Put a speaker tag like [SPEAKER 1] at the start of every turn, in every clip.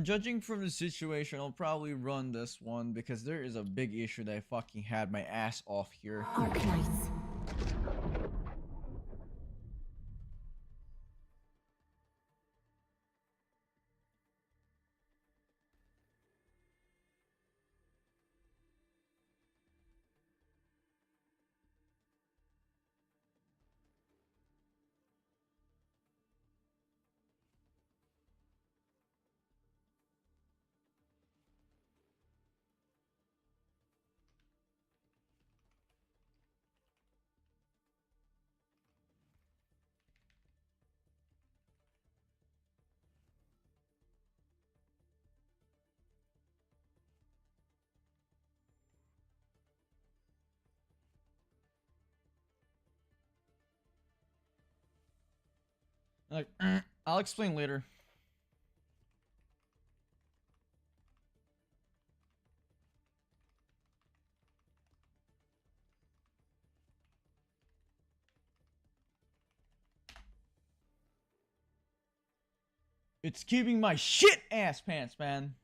[SPEAKER 1] Judging from the situation, I'll probably run this one because there is a big issue that I fucking had my ass off here.
[SPEAKER 2] Arknights.
[SPEAKER 1] Like, I'll explain later. It's keeping my shit ass pants, man.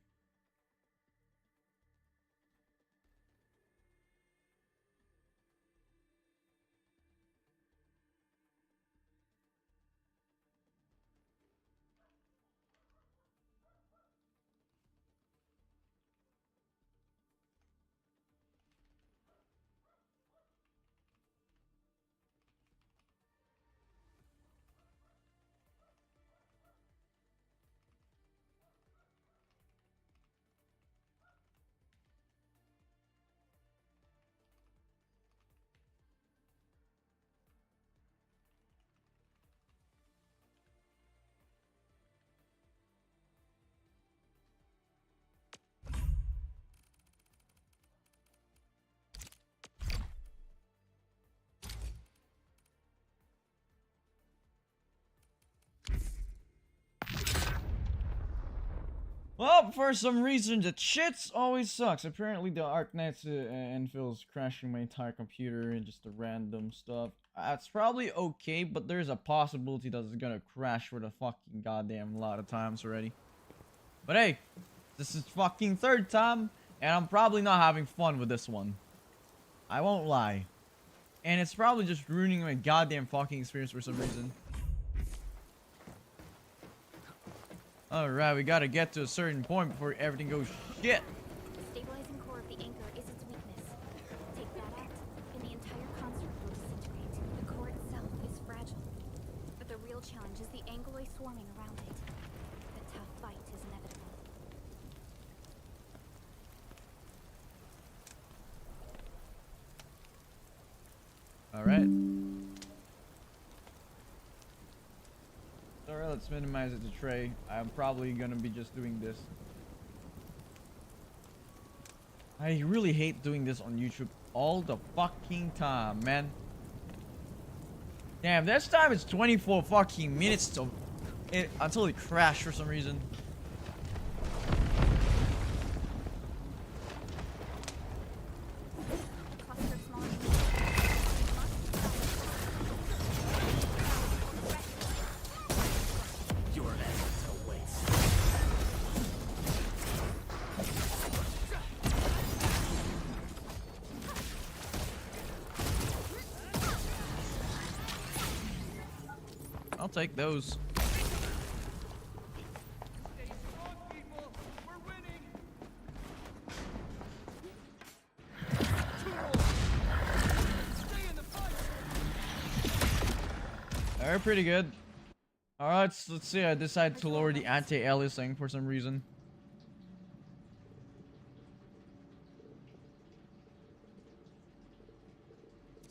[SPEAKER 1] Well, for some reason, the shits always sucks. Apparently, the Arknights Enfield's crashing my entire computer and just the random stuff. It's probably okay, but there's a possibility that it's gonna crash for the fucking goddamn lot of times already. But hey, this is fucking third time, and I'm probably not having fun with this one. I won't lie. And it's probably just ruining my goddamn fucking experience for some reason. Alright, we gotta get to a certain point before everything goes shit.
[SPEAKER 2] The stabilizing core of the anchor is its weakness. Take that out, and the entire construct will disintegrate. The core itself is fragile. But the real challenge is the angloid swarming around it. The tough fight is inevitable.
[SPEAKER 1] Alright. Alright, let's minimize it to tray. I'm probably gonna be just doing this. I really hate doing this on YouTube all the fucking time, man. Damn, this time it's 24 fucking minutes to until it crashed for some reason. I'll take those. They're pretty good. Alright, let's see. I decided to lower the anti-aliasing for some reason.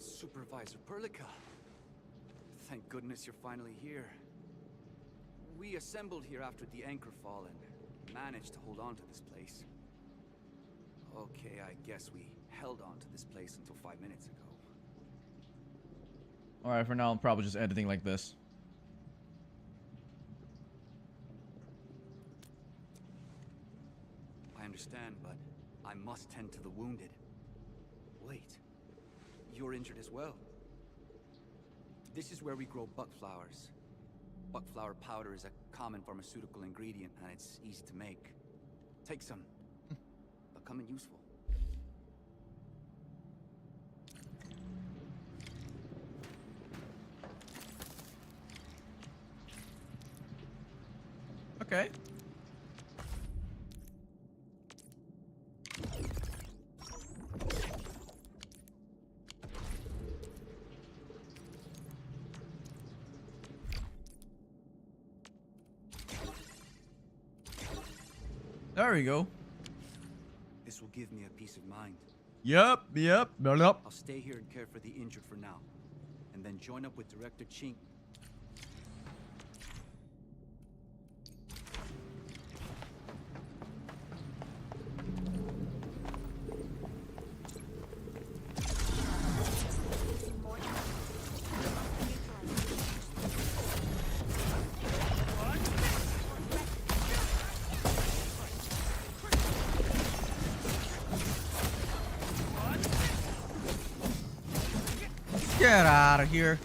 [SPEAKER 3] Supervisor Perlica. Thank goodness you're finally here. We assembled here after the anchor fall and managed to hold on to this place. Okay, I guess we held on to this place until 5 minutes ago.
[SPEAKER 1] Alright, for now I'm probably just editing like this.
[SPEAKER 3] I understand, but I must tend to the wounded. Wait, you're injured as well. This is where we grow buckflowers. Buckflower powder is a common pharmaceutical ingredient, and it's easy to make. Take some. They'll come in useful.
[SPEAKER 1] Okay. There we go.
[SPEAKER 3] This will give me a peace of mind.
[SPEAKER 1] Yep.
[SPEAKER 3] I'll stay here and care for the injured for now, and then join up with Director Chink.
[SPEAKER 1] Get out of here.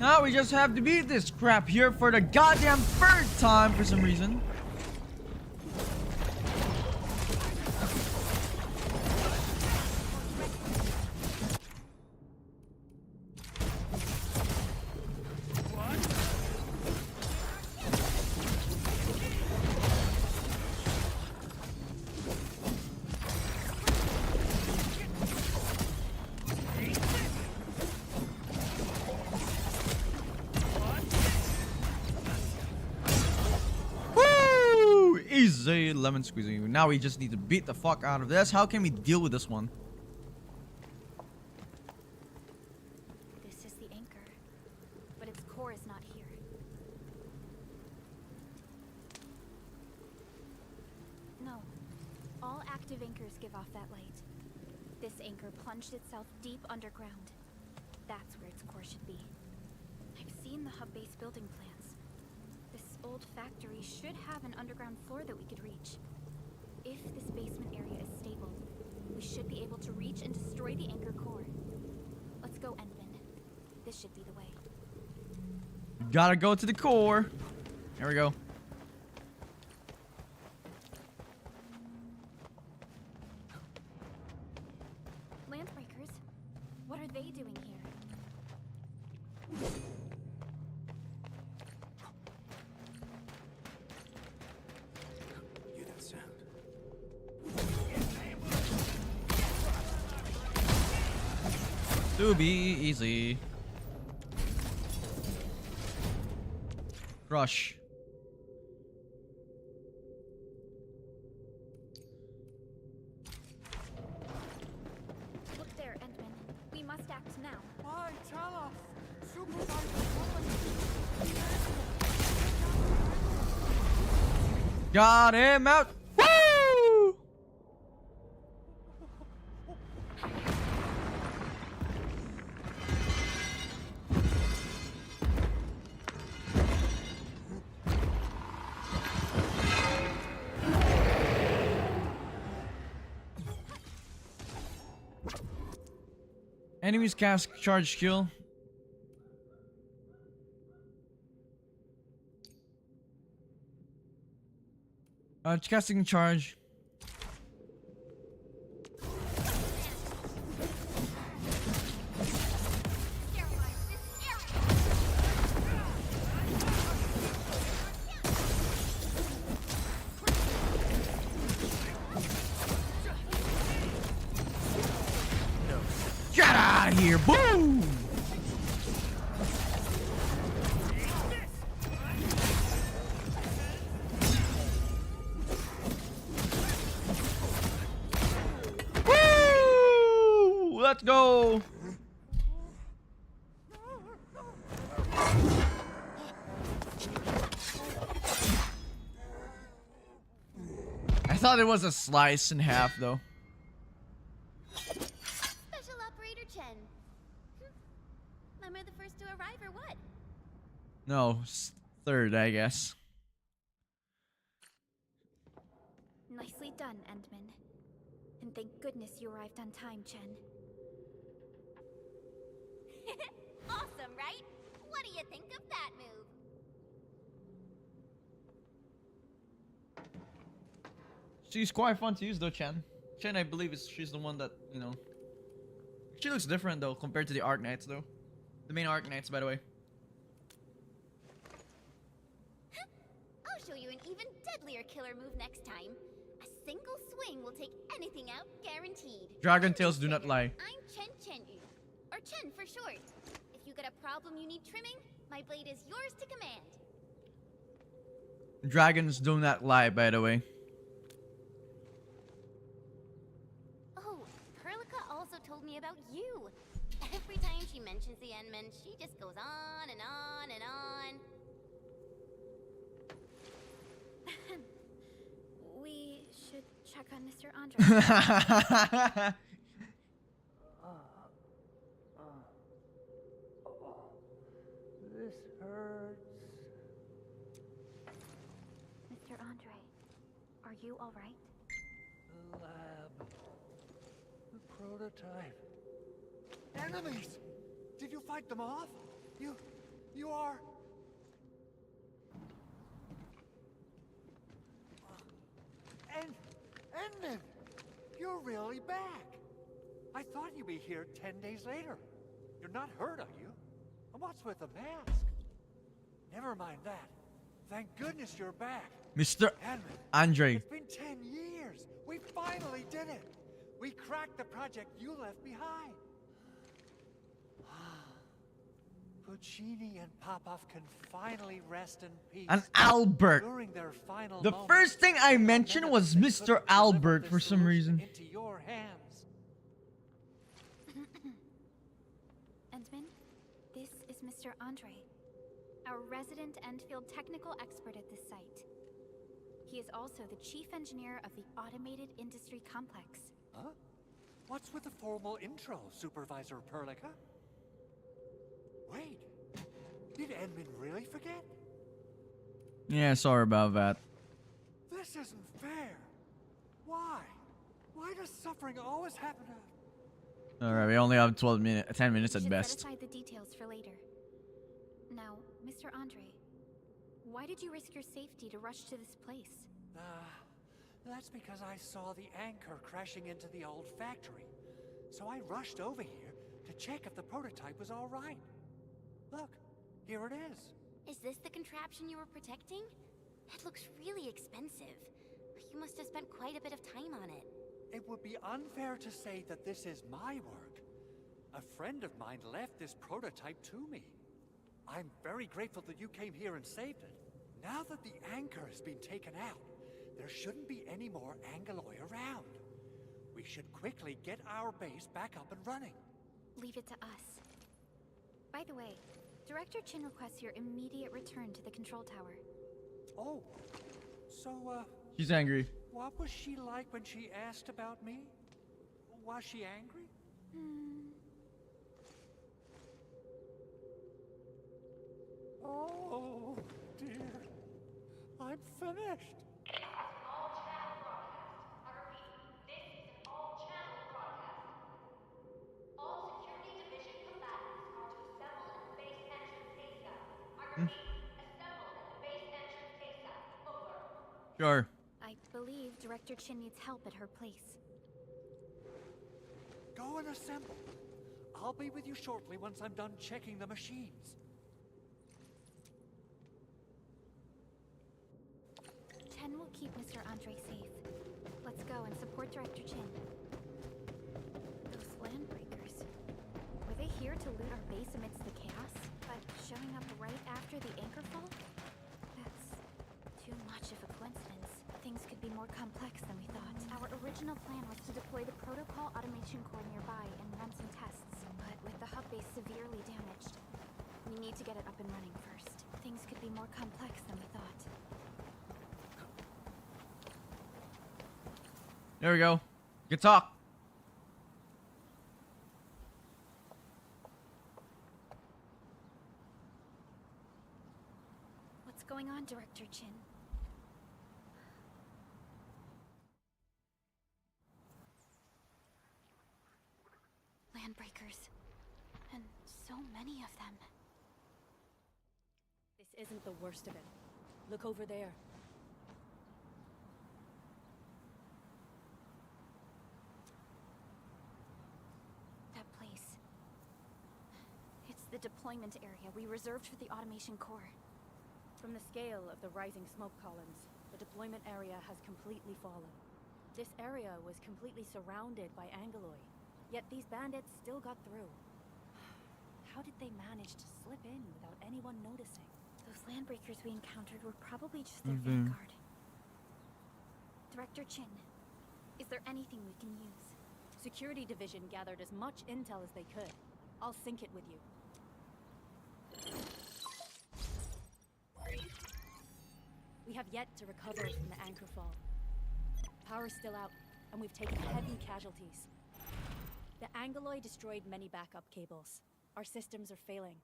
[SPEAKER 1] Now we just have to beat this crap here for the goddamn third time for some reason. Easy lemon squeezing. Now we just need to beat the fuck out of this. How can we deal with this one?
[SPEAKER 2] This is the anchor, but its core is not here. No. All active anchors give off that light. This anchor plunged itself deep underground. That's where its core should be. I've seen the hub base building plans. This old factory should have an underground floor that we could reach. If this basement area is stable, we should be able to reach and destroy the anchor core. Let's go, Endman. This should be the way.
[SPEAKER 1] Gotta go to the core. There we go.
[SPEAKER 2] Landbreakers? What are they doing here?
[SPEAKER 3] Hear that sound?
[SPEAKER 1] To be easy. Crush.
[SPEAKER 2] Look there, Endman. We must act now.
[SPEAKER 3] Why, tell us! Supervisor
[SPEAKER 1] Got him out. Woo! Enemies cast charge skill. Casting charge. Get out of here! Boom! Woo! Let's go! I thought it was a slice in half, though.
[SPEAKER 4] Special Operator Chen. Am I the first to arrive or what?
[SPEAKER 1] No, third, I guess.
[SPEAKER 2] Nicely done, Endman. And thank goodness you arrived on time, Chen.
[SPEAKER 4] Awesome, right? What do you think of that move?
[SPEAKER 1] She's quite fun to use though, Chen. Chen, I believe she's the one that, you know. She looks different though compared to the Arknights though. The main Arknights, by the way.
[SPEAKER 4] I'll show you an even deadlier killer move next time. A single swing will take anything out, guaranteed.
[SPEAKER 1] Dragon tails do not lie.
[SPEAKER 4] I'm Chen Chen-yu, or Chen for short. If you got a problem you need trimming, my blade is yours to command.
[SPEAKER 1] Dragons do not lie, by the way.
[SPEAKER 4] Oh, Perlica also told me about you. Every time she mentions the Endmen, she just goes on and on and on.
[SPEAKER 2] We should check on Mr. Andre.
[SPEAKER 5] This hurts.
[SPEAKER 2] Mr. Andre, are you all right?
[SPEAKER 5] The lab. The prototype. Enemies!
[SPEAKER 3] Did you fight them off? You are...
[SPEAKER 5] Endman! You're really back! I thought you'd be here 10 days later. You're not hurt, are you? And what's with the mask? Never mind that. Thank goodness you're back.
[SPEAKER 1] Mr.
[SPEAKER 5] Endman,
[SPEAKER 1] Andre.
[SPEAKER 5] it's been 10 years! We finally did it! We cracked the project you left behind! Puccini and Popov can finally rest in peace.
[SPEAKER 1] And Albert.
[SPEAKER 5] During their final
[SPEAKER 1] The
[SPEAKER 5] moments,
[SPEAKER 1] first thing I
[SPEAKER 5] for a
[SPEAKER 1] mentioned
[SPEAKER 5] minute
[SPEAKER 1] was
[SPEAKER 5] they
[SPEAKER 1] Mr.
[SPEAKER 5] couldn't deliver
[SPEAKER 1] Albert for
[SPEAKER 5] this
[SPEAKER 1] some
[SPEAKER 5] solution
[SPEAKER 1] reason.
[SPEAKER 5] into your hands.
[SPEAKER 2] Endman, this is Mr. Andre, our resident Endfield technical expert at this site. He is also the chief engineer of the Automated Industry Complex.
[SPEAKER 5] Huh? What's with the formal intro, Supervisor Perlica? Wait, did Endman really forget?
[SPEAKER 1] Yeah, sorry about that.
[SPEAKER 5] This isn't fair. Why? Why does suffering always happen to...
[SPEAKER 1] Alright, we only have 10 minutes
[SPEAKER 2] We
[SPEAKER 1] at
[SPEAKER 2] should
[SPEAKER 1] best.
[SPEAKER 2] set aside the details for later. Now, Mr. Andre, why did you risk your safety to rush to this place?
[SPEAKER 5] That's because I saw the anchor crashing into the old factory. So I rushed over here to check if the prototype was all right. Look, here it is.
[SPEAKER 4] Is this the contraption you were protecting? It looks really expensive. You must have spent quite a bit of time on it.
[SPEAKER 5] It would be unfair to say that this is my work. A friend of mine left this prototype to me. I'm very grateful that you came here and saved it. Now that the anchor has been taken out, there shouldn't be any more Angoloi around. We should quickly get our base back up and running.
[SPEAKER 2] Leave it to us. By the way, Director Chin requests your immediate return to the control tower.
[SPEAKER 5] Oh, so,
[SPEAKER 1] She's angry.
[SPEAKER 5] what was she like when she asked about me? Was she angry? Oh, dear. I'm finished.
[SPEAKER 6] All channel broadcast. I repeat, this is an all channel broadcast. All security division combatants are to assemble at the base entrance ASAP. I repeat, assemble at the base entrance ASAP. Over.
[SPEAKER 1] Sure.
[SPEAKER 2] I believe Director Chin needs help at her place.
[SPEAKER 5] Go and assemble. I'll be with you shortly once I'm done checking the machines.
[SPEAKER 2] Chen will keep Mr. Andre safe. Let's go and support Director Chin. Those land breakers. Were they here to loot our base amidst the chaos? But showing up right after the anchor fall? That's too much of a coincidence. Things could be more complex than we thought. Our original plan was to deploy the protocol automation core nearby and run some tests. But with the hub base severely damaged, we need to get it up and running first. Things could be more complex than we thought.
[SPEAKER 1] There we go. Good talk.
[SPEAKER 2] What's going on, Director Chin? Landbreakers. And so many of them.
[SPEAKER 7] isn't the worst of it. Look over there.
[SPEAKER 2] That place. It's the deployment area we reserved for the automation core.
[SPEAKER 7] From the scale of the rising smoke columns, the deployment area has completely fallen. This area was completely surrounded by Angoloi, yet these bandits still got through. How did they manage to slip in without anyone noticing?
[SPEAKER 2] Those landbreakers we encountered were probably just their vanguard. Director Chin, is there anything we can use?
[SPEAKER 7] Security Division gathered as much intel as they could. I'll sync it with you. We have yet to recover from the anchor fall. Power's still out, and we've taken heavy casualties. The Angoloi destroyed many backup cables. Our systems are failing.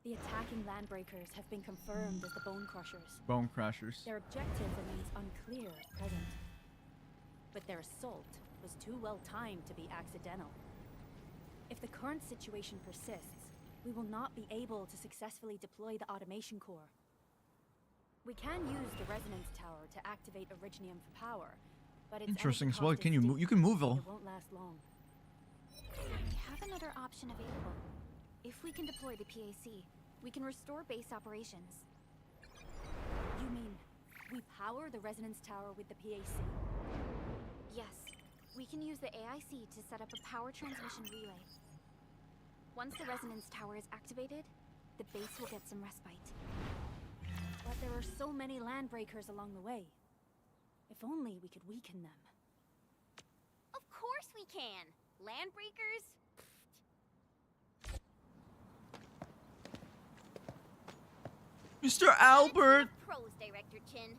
[SPEAKER 7] The attacking landbreakers have been confirmed as the Bone Crushers.
[SPEAKER 1] Bone Crushers.
[SPEAKER 7] Their objective remains unclear at present. But their assault was too well timed to be accidental. If the current situation persists, we will not be able to successfully deploy the automation core. We can use the resonance tower to activate Originium for power, but it's
[SPEAKER 1] Interesting.
[SPEAKER 7] energy
[SPEAKER 1] So what
[SPEAKER 7] cost
[SPEAKER 1] can
[SPEAKER 7] is
[SPEAKER 1] you
[SPEAKER 7] steep.
[SPEAKER 1] move? You can move
[SPEAKER 7] It
[SPEAKER 1] it.
[SPEAKER 7] won't last long.
[SPEAKER 2] We have another option available. If we can deploy the PAC, we can restore base operations.
[SPEAKER 7] You mean we power the resonance tower with the PAC?
[SPEAKER 2] Yes, we can use the AIC to set up a power transmission relay. Once the resonance tower is activated, the base will get some respite.
[SPEAKER 7] But there are so many landbreakers along the way. If only we could weaken them.
[SPEAKER 4] Of course we can! Landbreakers?
[SPEAKER 1] Mr. Albert!
[SPEAKER 4] Pros, Director Chin.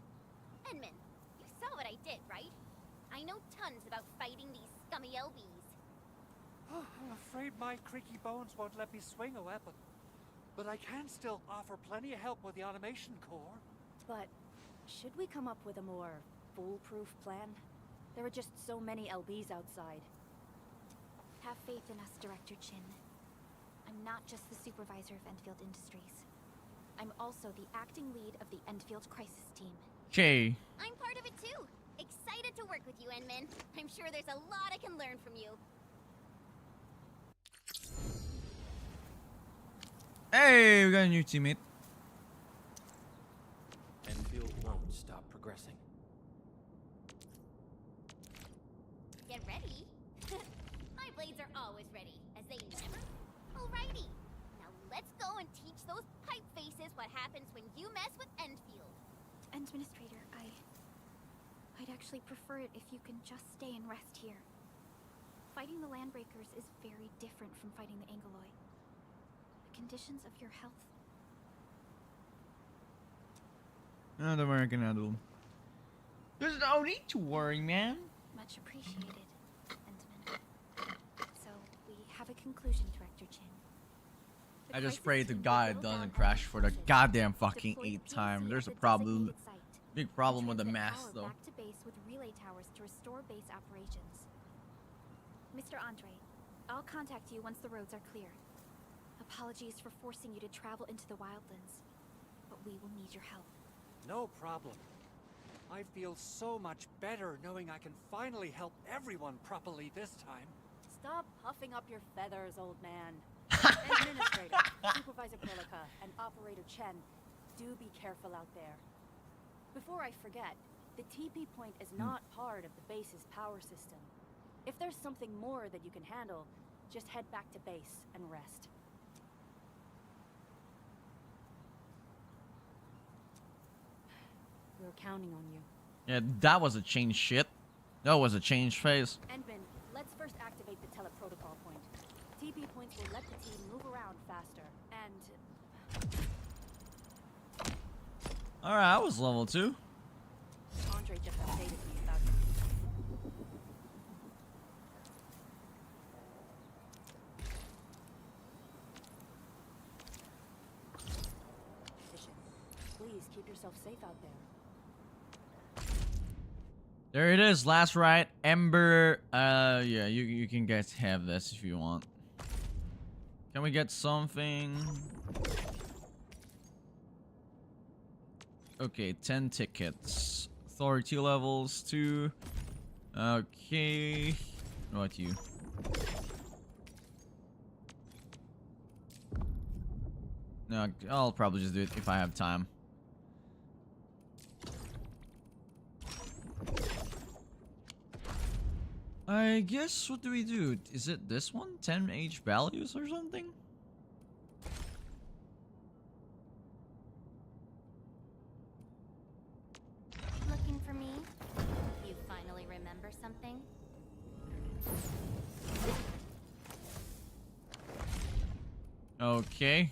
[SPEAKER 4] Edmund, you saw what I did, right? I know tons about fighting these scummy LBs.
[SPEAKER 5] I'm afraid my creaky bones won't let me swing a weapon. But I can still offer plenty of help with the automation core.
[SPEAKER 7] But should we come up with a more foolproof plan? There are just so many LBs outside.
[SPEAKER 2] Have faith in us, Director Chin. I'm not just the supervisor of Endfield Industries. I'm also the acting lead of the Endfield Crisis Team.
[SPEAKER 1] Okay.
[SPEAKER 4] I'm part of it too. Excited to work with you, Enman. I'm sure there's a lot I can learn from you.
[SPEAKER 1] Hey, we got a new teammate.
[SPEAKER 8] Enfield won't stop progressing.
[SPEAKER 4] Get ready. My blades are always ready, as they never. Alrighty. Now let's go and teach those pipe faces what happens when you mess with Enfield.
[SPEAKER 2] Administrator, I'd actually prefer it if you can just stay and rest here. Fighting the Landbreakers is very different from fighting the Angoloi. The conditions of your health.
[SPEAKER 1] No, don't worry, I can handle him. There's no need to worry, man.
[SPEAKER 2] Much appreciated, Entman. So, we have a conclusion, Director Chin. The
[SPEAKER 1] I just
[SPEAKER 2] crisis
[SPEAKER 1] pray to
[SPEAKER 2] team
[SPEAKER 1] God
[SPEAKER 2] will
[SPEAKER 1] it
[SPEAKER 2] whittle
[SPEAKER 1] doesn't
[SPEAKER 2] down
[SPEAKER 1] crash
[SPEAKER 2] all
[SPEAKER 1] for the
[SPEAKER 2] options,
[SPEAKER 1] goddamn fucking
[SPEAKER 2] deploy the
[SPEAKER 1] 8th time.
[SPEAKER 2] PAC
[SPEAKER 1] There's a
[SPEAKER 2] at the
[SPEAKER 1] problem.
[SPEAKER 2] designated site,
[SPEAKER 1] Big problem with the
[SPEAKER 2] transmit
[SPEAKER 1] mass,
[SPEAKER 2] power
[SPEAKER 1] though.
[SPEAKER 2] back to base with relay towers to restore base operations. Mr. Andre, I'll contact you once the roads are clear. Apologies for forcing you to travel into the wildlands, but we will need your help.
[SPEAKER 5] No problem. I feel so much better knowing I can finally help everyone properly this time.
[SPEAKER 7] Stop puffing up your feathers, old man. Administrator, Supervisor Perlica, and Operator Chen, do be careful out there. Before I forget, the TP point is not part of the base's power system. If there's something more that you can handle, just head back to base and rest. We're counting on you.
[SPEAKER 1] Yeah, that was a change shit. That was a change phase.
[SPEAKER 7] Endman, let's first activate the teleprotocol point. TP points will let the team move around faster, and
[SPEAKER 1] Alright, I was level 2.
[SPEAKER 7] Andre just updated me about you. Bishop, please keep yourself safe out there.
[SPEAKER 1] There it is, last ride. Ember. Yeah, you can guys have this if you want. Can we get something? Okay, 10 tickets. Authority levels 2. Okay. What about you? No, I'll probably just do it if I have time. I guess, what do we do? Is it this one? 10 H values or something?
[SPEAKER 4] Looking for me? You finally remember something?
[SPEAKER 1] Okay.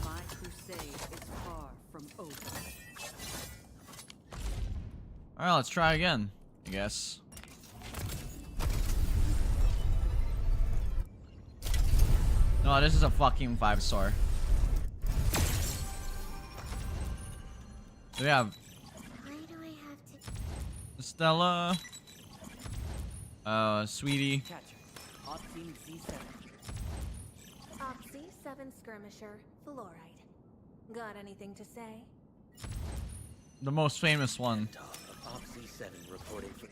[SPEAKER 9] My crusade is far from over.
[SPEAKER 1] Alright, let's try again, I guess. No, this is a fucking 5-star. So we have
[SPEAKER 4] Why do I have to...
[SPEAKER 1] Stella, Sweetie.
[SPEAKER 9] Catcher, Op Team Z7.
[SPEAKER 7] Oxy 7 Skirmisher, Fluorite. Got anything to say?
[SPEAKER 1] The most famous one.
[SPEAKER 8] Op Z7 reporting for...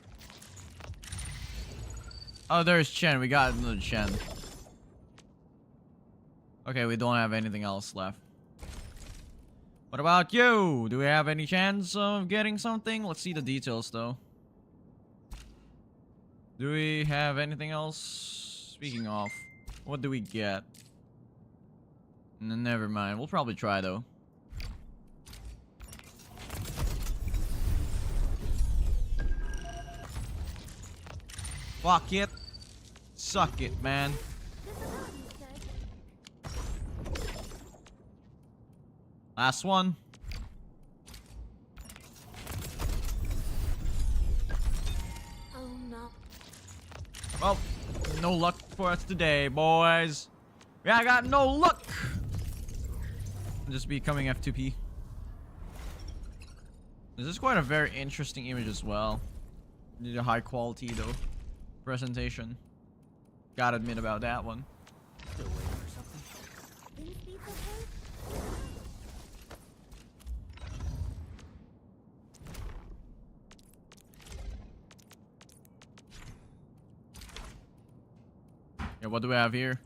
[SPEAKER 1] Oh, there's Chen. We got another Chen. Okay, we don't have anything else left. What about you? Do we have any chance of getting something? Let's see the details, though. Do we have anything else? Speaking of, what do we get? Never mind. We'll probably try, though. Fuck it. Suck it, man. Last one.
[SPEAKER 7] Oh no.
[SPEAKER 1] Well, no luck for us today, boys. Yeah, I got no luck. I'm just becoming F2P. This is quite a very interesting image as well. Need a high quality though. Presentation. Gotta admit about that one.
[SPEAKER 8] Still waiting for something?
[SPEAKER 4] Wind speed's okay?
[SPEAKER 1] Yeah, what do we have here?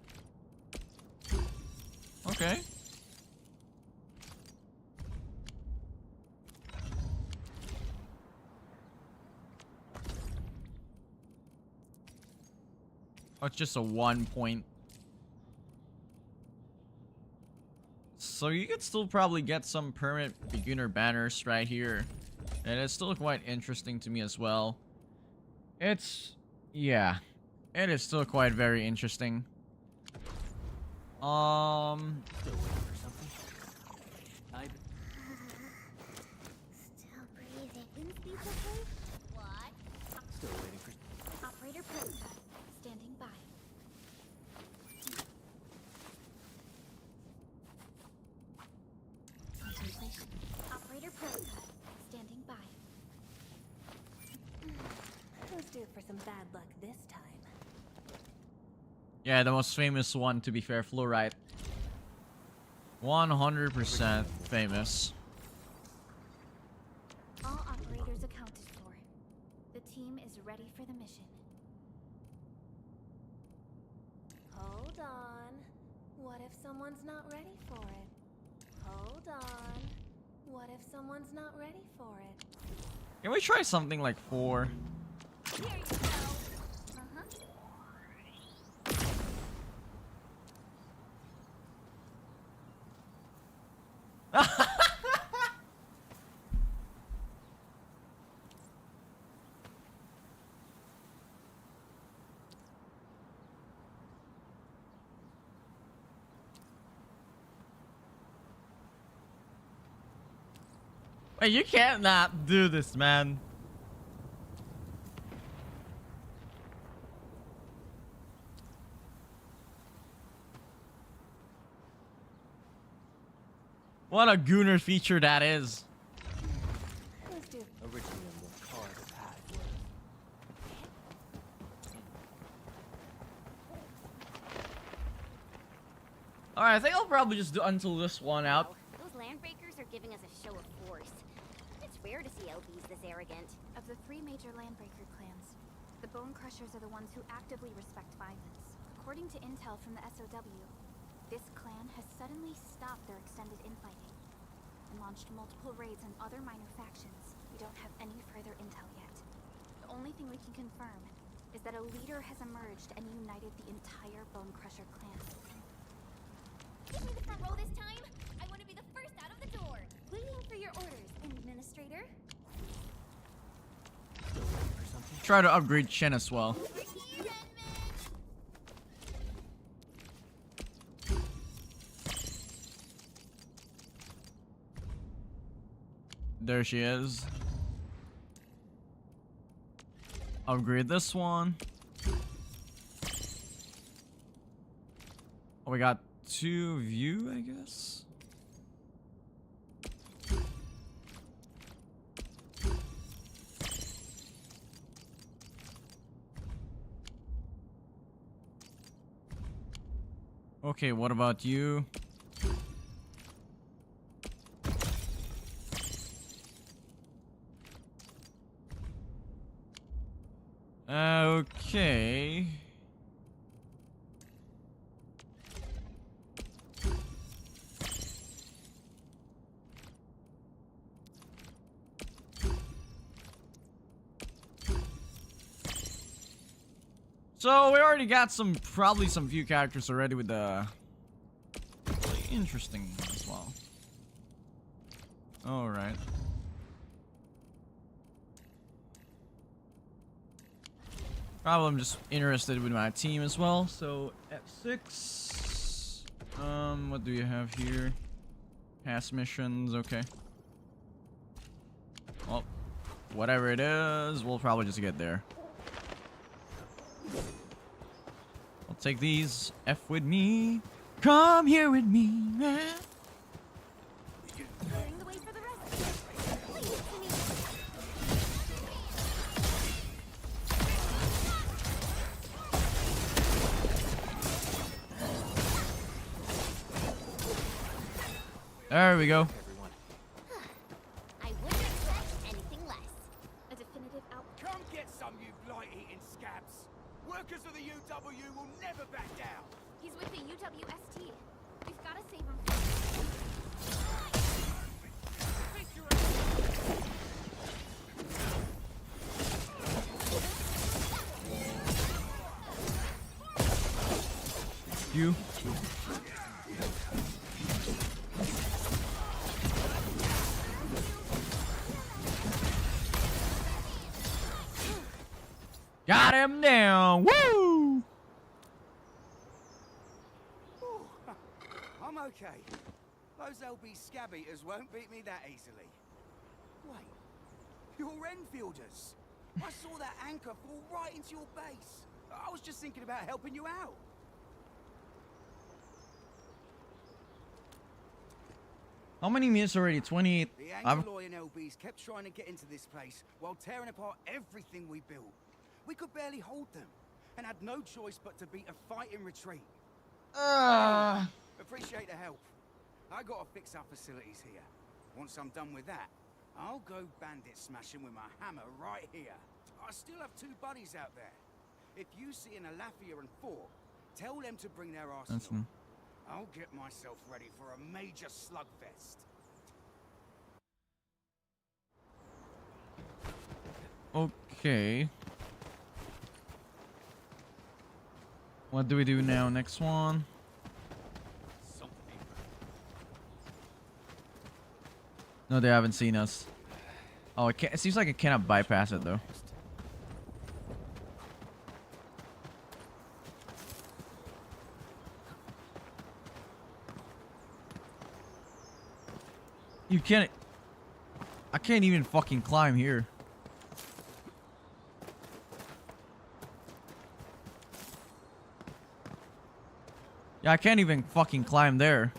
[SPEAKER 1] Okay. Oh, it's just a 1 point. So you could still probably get some permanent beginner banners right here. And it's still quite interesting to me as well. Yeah. It is still quite very interesting.
[SPEAKER 8] Still waiting for something?
[SPEAKER 4] Still breathing. Wind speed's okay? What?
[SPEAKER 8] Still waiting for...
[SPEAKER 2] Operator Prescott, standing by. Contemplation. Operator Prescott, standing by.
[SPEAKER 7] Who's due for some bad luck this time?
[SPEAKER 1] Yeah, the most famous one, to be fair, Fluorite. 100% famous.
[SPEAKER 2] All operators accounted for. The team is ready for the mission.
[SPEAKER 7] Hold on. What if someone's not ready for it? Hold on. What if someone's not ready for it?
[SPEAKER 1] Can we try something like 4?
[SPEAKER 4] Here you go. Uh-huh.
[SPEAKER 1] Wait, you can't not do this, man. What a gooner feature that is.
[SPEAKER 7] Who's due?
[SPEAKER 8] Originally a more card path worth.
[SPEAKER 1] Alright, I think I'll probably just do until this one out.
[SPEAKER 4] Wow, those landbreakers are giving us a show of force. It's rare to see LBs this arrogant.
[SPEAKER 2] Of the 3 major landbreaker clans, the Bone Crushers are the ones who actively respect violence. According to intel from the SOW, this clan has suddenly stopped their extended infighting and launched multiple raids on other minor factions. We don't have any further intel yet. The only thing we can confirm is that a leader has emerged and united the entire Bone Crusher clan.
[SPEAKER 4] Give me the front row this time. I want to be the first out of the door. Waiting for your orders, Administrator.
[SPEAKER 8] Still waiting for something?
[SPEAKER 1] Try to upgrade Shen as well.
[SPEAKER 4] Over here, Edmund.
[SPEAKER 1] There she is. Upgrade this one. Oh, we got 2 view, I guess. Okay, what about you? Okay. So we already got probably some few characters already with the really interesting one as well. All right. Probably I'm just interested with my team as well. So F6. What do you have here? Past missions. Okay. Well, whatever it is, we'll probably just get there. I'll take these. F with me. Come here with me, man.
[SPEAKER 4] Clearing the way for the rest. Leave it to me.
[SPEAKER 1] There we go.
[SPEAKER 8] Everyone.
[SPEAKER 4] I wouldn't expect anything less.
[SPEAKER 2] A definitive outcome.
[SPEAKER 10] Come get some, you blight-eating scabs! Workers of the UW will never back down!
[SPEAKER 2] He's with the UWST. We've got to save him.
[SPEAKER 1] You. Got him down. Woo!
[SPEAKER 3] I'm okay. Those LB scab eaters won't beat me that easily. Wait, you're Enfielders. I saw that anchor fall right into your base. I was just thinking about helping you out.
[SPEAKER 1] How many minutes already? 28.
[SPEAKER 3] The
[SPEAKER 1] I've-
[SPEAKER 3] Angloy and LBs kept trying to get into this place while tearing apart everything we built. We could barely hold them, and had no choice but to beat a fighting retreat. Appreciate the help. I gotta fix our facilities here. Once I'm done with that, I'll go bandit smashing with my hammer right here. I still have 2 buddies out there. If you see an Alafia and 4, tell them to bring their arsenal. I'll get myself ready for a major slugfest.
[SPEAKER 1] Okay. What do we do now? Next one. No, they haven't seen us. Oh, it seems like it cannot bypass it though. You can't. I can't even fucking climb here. Yeah, I can't even fucking climb there.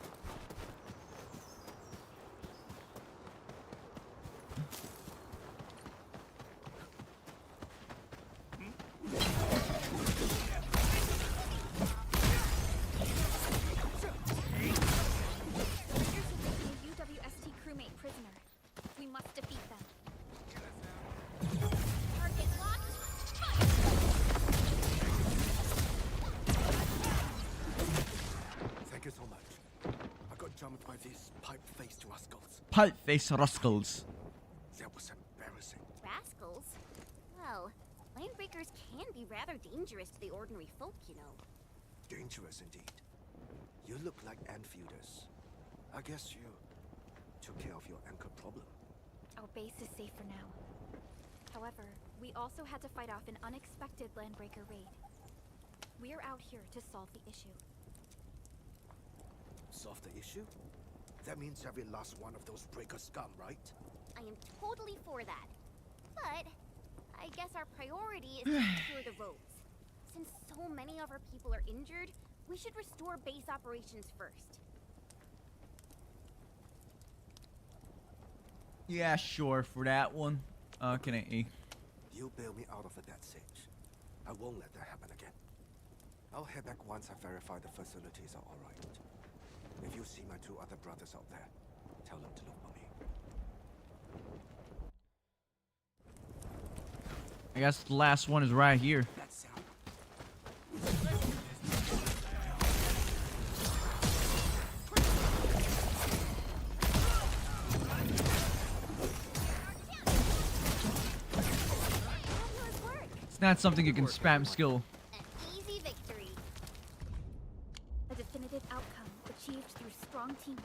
[SPEAKER 10] These pipe-faced rascals.
[SPEAKER 1] Pipe-face rascals.
[SPEAKER 10] That was embarrassing.
[SPEAKER 4] Rascals? Well, landbreakers can be rather dangerous to the ordinary folk, you know.
[SPEAKER 10] Dangerous indeed. You look like Enfielders. I guess you took care of your anchor problem.
[SPEAKER 2] Our base is safe for now. However, we also had to fight off an unexpected landbreaker raid. We're out here to solve the issue.
[SPEAKER 10] Solve the issue? That means every last one of those breaker scum, right?
[SPEAKER 4] I am totally for that. But I guess our priority is to secure the roads. Since so many of our people are injured, we should restore base operations first.
[SPEAKER 1] Yeah, sure, for that one. Okay.
[SPEAKER 10] You bail me out of a death siege. I won't let that happen again. I'll head back once I verify the facilities are alright. If you see my two other brothers out there, tell them to look for me.
[SPEAKER 1] I guess the last one is right here.
[SPEAKER 10] That sound.
[SPEAKER 4] Fabulous work!
[SPEAKER 1] It's not something you can spam skill.
[SPEAKER 4] An easy victory.
[SPEAKER 2] A definitive outcome achieved through strong teamwork.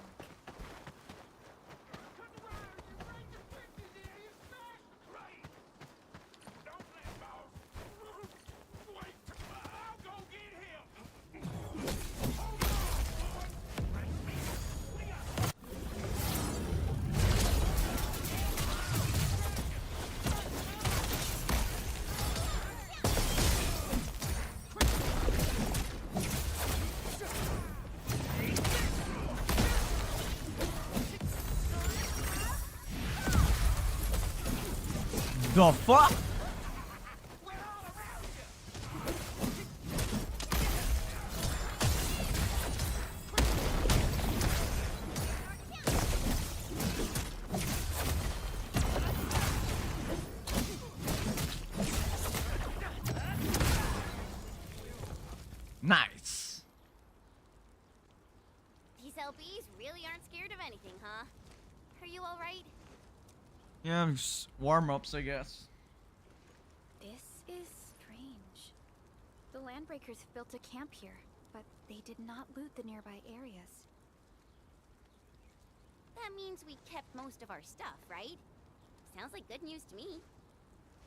[SPEAKER 1] The fuck? Nice.
[SPEAKER 4] These LBs really aren't scared of anything, huh? Are you alright?
[SPEAKER 1] Yeah, just warm-ups, I guess.
[SPEAKER 2] This is strange. The landbreakers built a camp here, but they did not loot the nearby areas.
[SPEAKER 4] That means we kept most of our stuff, right? Sounds like good news to me.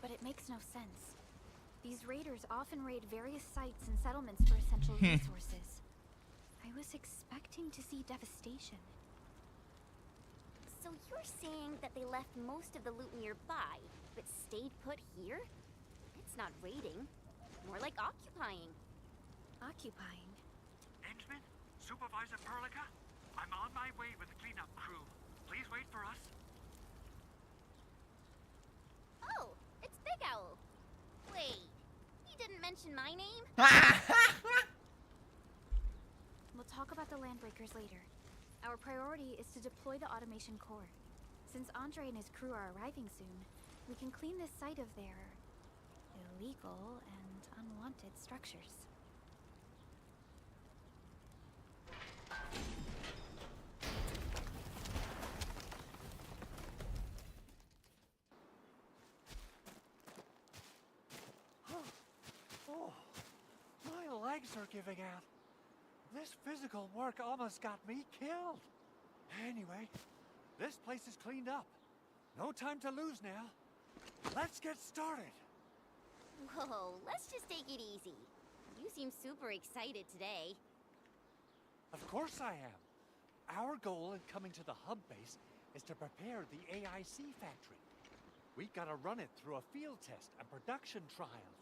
[SPEAKER 2] But it makes no sense. These raiders often raid various sites and settlements for essential resources. I was expecting to see devastation.
[SPEAKER 4] So you're saying that they left most of the loot nearby, but stayed put here? It's not raiding. More like occupying.
[SPEAKER 2] Occupying.
[SPEAKER 5] Endman, Supervisor Perlica, I'm on my way with the cleanup crew. Please wait for us.
[SPEAKER 4] Oh, it's Big Owl. Wait, he didn't mention my name?
[SPEAKER 2] We'll talk about the landbreakers later. Our priority is to deploy the automation core. Since Andre and his crew are arriving soon, we can clean this site of their illegal and unwanted structures.
[SPEAKER 5] Oh, my legs are giving out. This physical work almost got me killed. Anyway, this place is cleaned up. No time to lose now. Let's get started.
[SPEAKER 4] Whoa, let's just take it easy. You seem super excited today.
[SPEAKER 5] Of course I am. Our goal in coming to the hub base is to prepare the AIC factory. We gotta run it through a field test and production trials.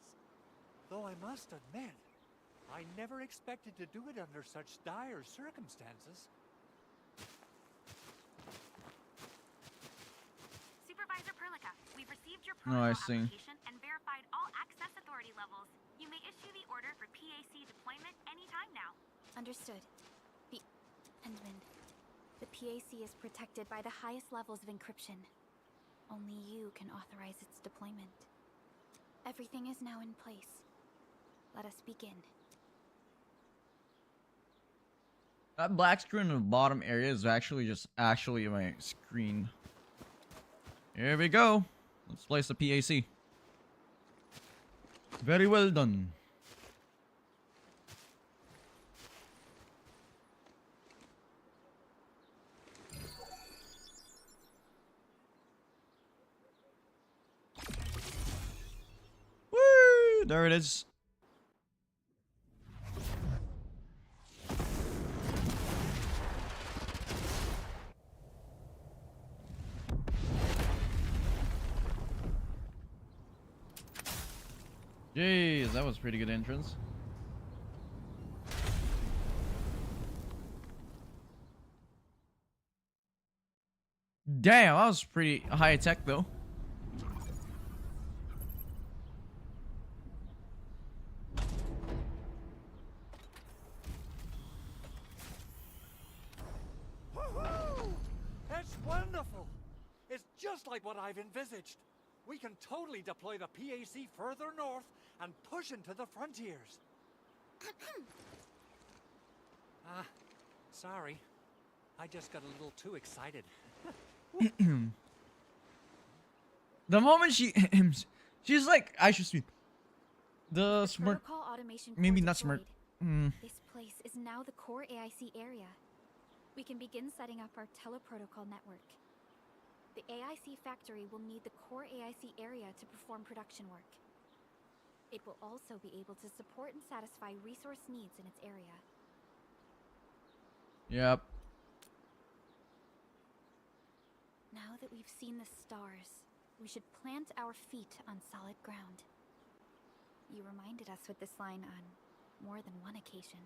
[SPEAKER 5] Though I must admit, I never expected to do it under such dire circumstances.
[SPEAKER 7] Supervisor Perlica, we've received your
[SPEAKER 1] Oh, I
[SPEAKER 7] protocol
[SPEAKER 1] see.
[SPEAKER 7] application and verified all access authority levels. You may issue the order for PAC deployment anytime now.
[SPEAKER 2] Understood. Endman, the PAC is protected by the highest levels of encryption. Only you can authorize its deployment. Everything is now in place. Let us begin.
[SPEAKER 1] That black screen in the bottom area is actually just my screen. Here we go. Let's place the PAC. Very well done. Woo! There it is. Jeez, that was a pretty good entrance. Damn, that was pretty high tech though.
[SPEAKER 5] Woohoo! That's wonderful! It's just like what I've envisaged. We can totally deploy the PAC further north and push into the frontiers. Sorry. I just got a little too excited.
[SPEAKER 1] The moment she's like, I should speak. The smart,
[SPEAKER 2] Protocol automation
[SPEAKER 1] maybe
[SPEAKER 2] core
[SPEAKER 1] not smart.
[SPEAKER 2] deployed. This place is now the core AIC area. We can begin setting up our teleprotocol network. The AIC factory will need the core AIC area to perform production work. It will also be able to support and satisfy resource needs in its area.
[SPEAKER 1] Yep.
[SPEAKER 2] Now that we've seen the stars, we should plant our feet on solid ground. You reminded us with this line on more than one occasion.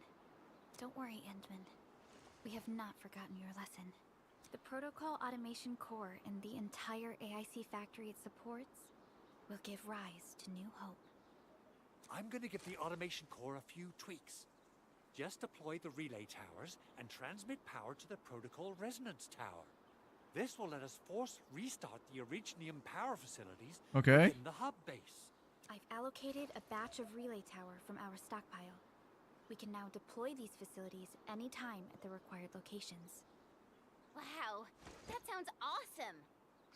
[SPEAKER 2] Don't worry, Endman. We have not forgotten your lesson. The protocol automation core and the entire AIC factory it supports will give rise to new hope.
[SPEAKER 5] I'm gonna give the automation core a few tweaks. Just deploy the relay towers and transmit power to the protocol resonance tower. This will let us force restart the Originium power facilities
[SPEAKER 1] Okay.
[SPEAKER 5] in the hub base.
[SPEAKER 2] I've allocated a batch of relay tower from our stockpile. We can now deploy these facilities anytime at the required locations.
[SPEAKER 4] Wow, that sounds awesome.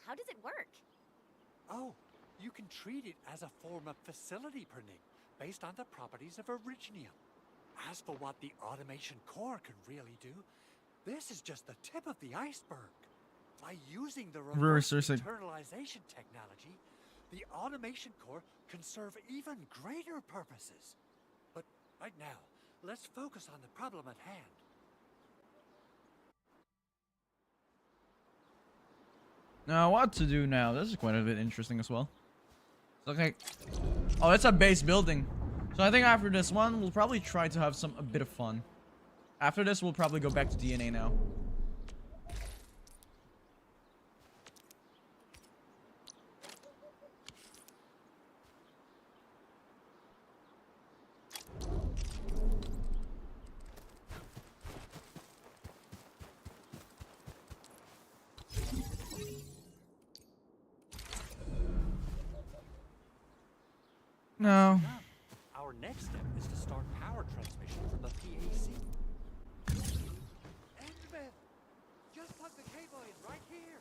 [SPEAKER 4] How does it work?
[SPEAKER 5] Oh, you can treat it as a form of facility printing based on the properties of Originium. As for what the automation core can really do, this is just the tip of the iceberg. By using the reverse internalization technology, the automation core can serve even greater purposes. But right now, let's focus on the problem at hand.
[SPEAKER 1] Now, what to do now? This is quite a bit interesting as well. Okay. Oh, it's a base building. So I think after this one, we'll probably try to have a bit of fun. After this, we'll probably go back to DNA now. No.
[SPEAKER 5] Our next step is to start power transmission from the PAC. Endman! Just plug the cable in right here!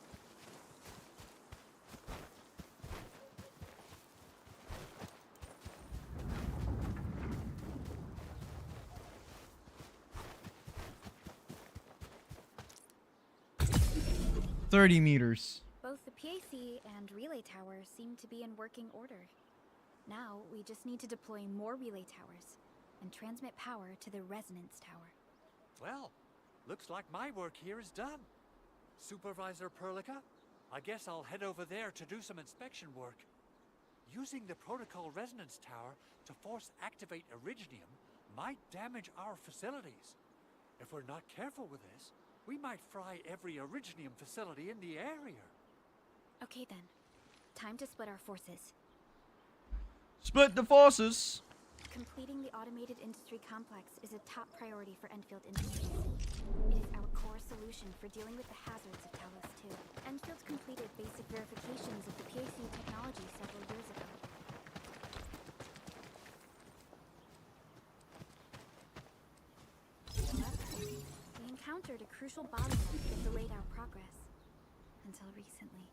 [SPEAKER 1] $30 meters.
[SPEAKER 2] Both the PAC and relay tower seem to be in working order. Now, we just need to deploy more relay towers and transmit power to the resonance tower.
[SPEAKER 5] Well, looks like my work here is done. Supervisor Perlica, I guess I'll head over there to do some inspection work. Using the protocol resonance tower to force activate Originium might damage our facilities. If we're not careful with this, we might fry every Originium facility in the area.
[SPEAKER 2] Okay then. Time to split our forces.
[SPEAKER 1] Split the forces.
[SPEAKER 2] Completing the automated industry complex is a top priority for Endfield Industries. It is our core solution for dealing with the hazards of Talos 2. Endfield completed basic verifications of the PAC technology several years ago. However, we encountered a crucial bottleneck that delayed our progress. Until recently.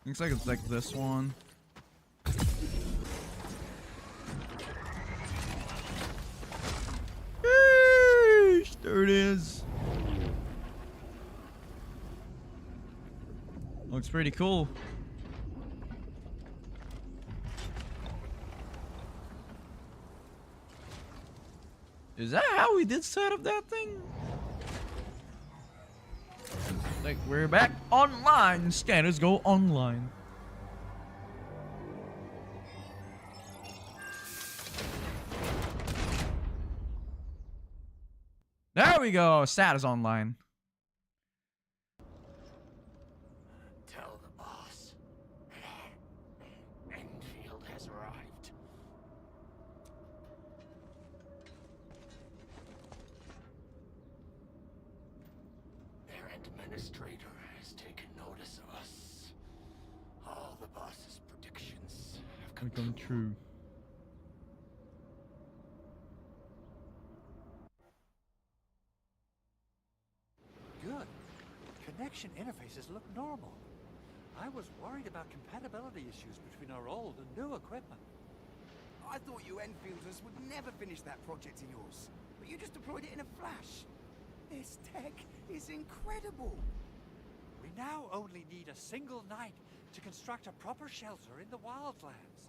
[SPEAKER 1] Looks like it's like this one. Eesh, there it is. Looks pretty cool. Is that how we did set up that thing? Like, we're back online. Scanners go online. There we go. Status online.
[SPEAKER 8] Tell the boss. Endfield has arrived. Their administrator has taken notice of us. All the boss's predictions have come true.
[SPEAKER 5] Good. Connection interfaces look normal. I was worried about compatibility issues between our old and new equipment.
[SPEAKER 3] I thought you Enfielders would never finish that project of yours, but you just deployed it in a flash. This tech is incredible.
[SPEAKER 5] We now only need a single night to construct a proper shelter in the wildlands.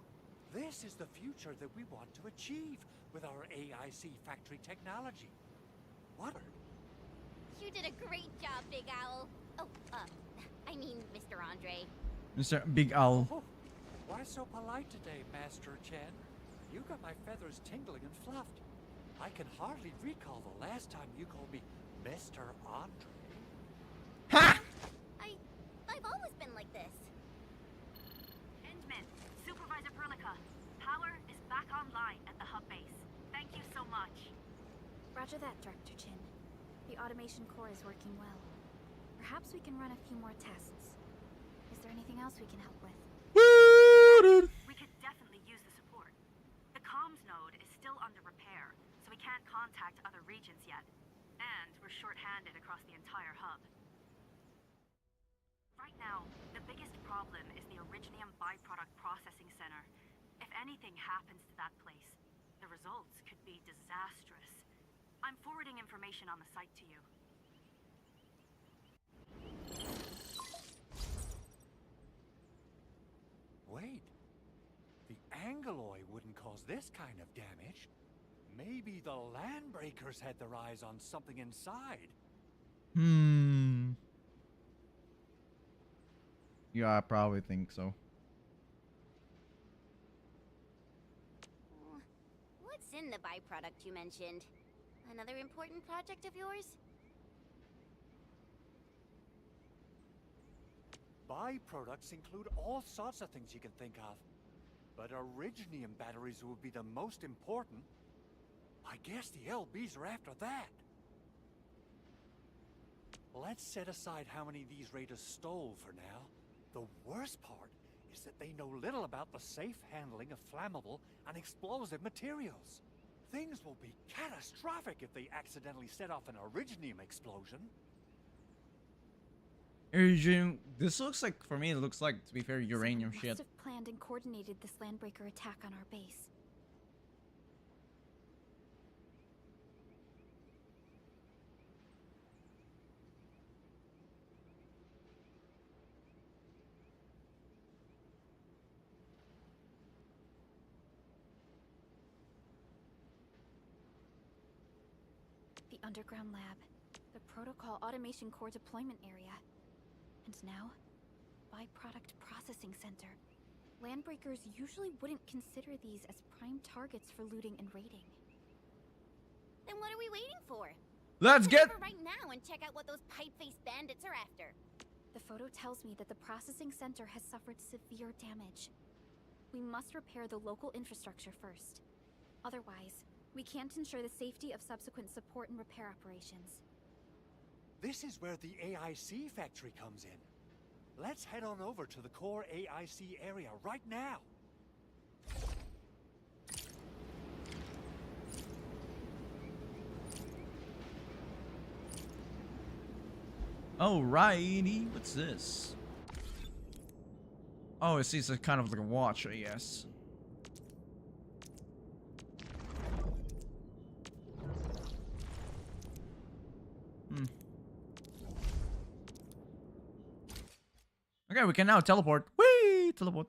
[SPEAKER 5] This is the future that we want to achieve with our AIC factory technology. What?
[SPEAKER 4] You did a great job, Big Owl. Oh, I mean, Mr. Andre.
[SPEAKER 1] Mr. Big Owl.
[SPEAKER 5] Oh, why so polite today, Master Chen? You got my feathers tingling and fluffed. I can hardly recall the last time you called me Mr. Andre.
[SPEAKER 1] Ha!
[SPEAKER 4] I've always been like this.
[SPEAKER 7] Endman, Supervisor Perlica, power is back online at the hub base. Thank you so much.
[SPEAKER 2] Roger that, Director Chin. The automation core is working well. Perhaps we can run a few more tests. Is there anything else we can help with?
[SPEAKER 7] We could definitely use the support. The comms node is still under repair, so we can't contact other regions yet. And we're short-handed across the entire hub. Right now, the biggest problem is the Originium byproduct processing center. If anything happens to that place, the results could be disastrous. I'm forwarding information on the site to you.
[SPEAKER 5] Wait. The Angloy wouldn't cause this kind of damage. Maybe the Landbreakers had their eyes on something inside.
[SPEAKER 1] Yeah, I probably think so.
[SPEAKER 4] What's in the byproduct you mentioned? Another important project of yours?
[SPEAKER 5] Byproducts include all sorts of things you can think of. But Originium batteries would be the most important. I guess the LBs are after that. Let's set aside how many these raiders stole for now. The worst part is that they know little about the safe handling of flammable and explosive materials. Things will be catastrophic if they accidentally set off an Originium explosion.
[SPEAKER 1] This looks like, for me, it looks like, to be fair, uranium
[SPEAKER 2] Someone
[SPEAKER 1] shit.
[SPEAKER 2] must have planned and coordinated this Landbreaker attack on our base. The underground lab, the protocol automation core deployment area, and now, byproduct processing center. Landbreakers usually wouldn't consider these as prime targets for looting and raiding.
[SPEAKER 4] Then what are we waiting for?
[SPEAKER 1] Let's
[SPEAKER 4] Head
[SPEAKER 1] get...
[SPEAKER 4] over right now and check out what those pipe-faced bandits are after.
[SPEAKER 2] The photo tells me that the processing center has suffered severe damage. We must repair the local infrastructure first. Otherwise, we can't ensure the safety of subsequent support and repair operations.
[SPEAKER 5] This is where the AIC factory comes in. Let's head on over to the core AIC area right now.
[SPEAKER 1] Alrighty, what's this? Oh, it's a kind of like a watch, I guess. Okay, we can now teleport. Whee! Teleport.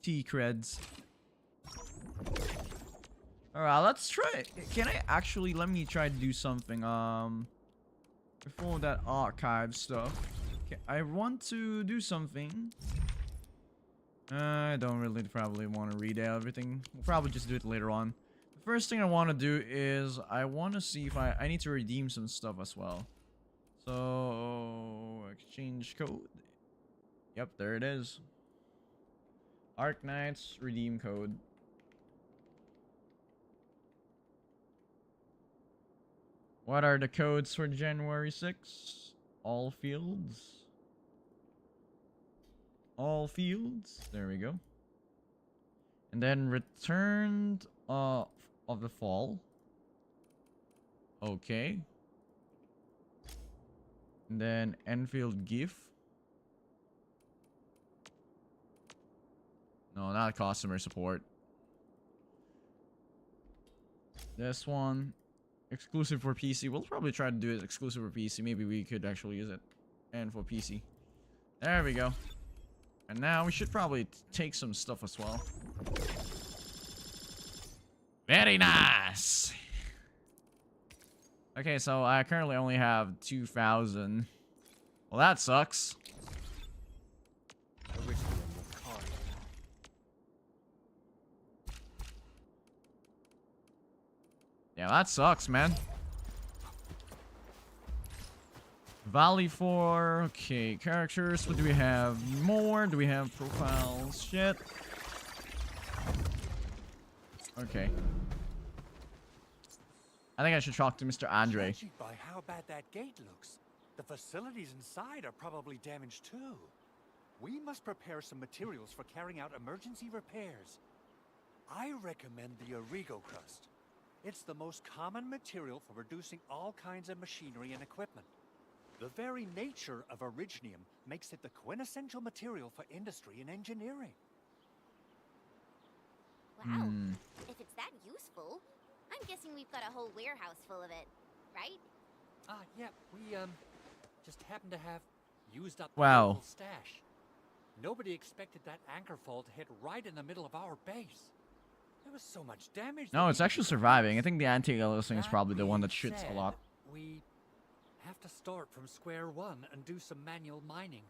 [SPEAKER 1] T-creds. Alright, let's try it. Can I actually, let me try to do something, before that archive stuff. Okay, I want to do something. I don't really probably want to read everything. We'll probably just do it later on. The first thing I want to do is, I want to see if I need to redeem some stuff as well. So, exchange code. Yep, there it is. Arknights redeem code. What are the codes for January 6th? All fields. All fields. There we go. And then returned of the fall. Okay. And then Endfield GIF. No, not customer support. This one. Exclusive for PC. We'll probably try to do it exclusive for PC. Maybe we could actually use it. And for PC. There we go. And now we should probably take some stuff as well. Very nice. Okay, so I currently only have 2,000. Well, that sucks. Yeah, that sucks, man. Valley 4. Okay, characters. What do we have? More? Do we have profiles? Shit. Okay. I think I should talk to Mr. Andre.
[SPEAKER 5] Judging by how bad that gate looks, the facilities inside are probably damaged too. We must prepare some materials for carrying out emergency repairs. I recommend the Origo crust. It's the most common material for producing all kinds of machinery and equipment. The very nature of originium makes it the quintessential material for industry and engineering.
[SPEAKER 4] Wow. If it's that useful, I'm guessing we've got a whole warehouse full of it, right?
[SPEAKER 5] Yeah, we, just happen to have used up the
[SPEAKER 1] Wow.
[SPEAKER 5] local stash. Nobody expected that anchor fall to hit right in the middle of our base. There was so much damage.
[SPEAKER 1] No, it's actually surviving. I think the anti-aliasing thing is probably the one that shits a lot.
[SPEAKER 5] We have to start from square one and do some manual mining.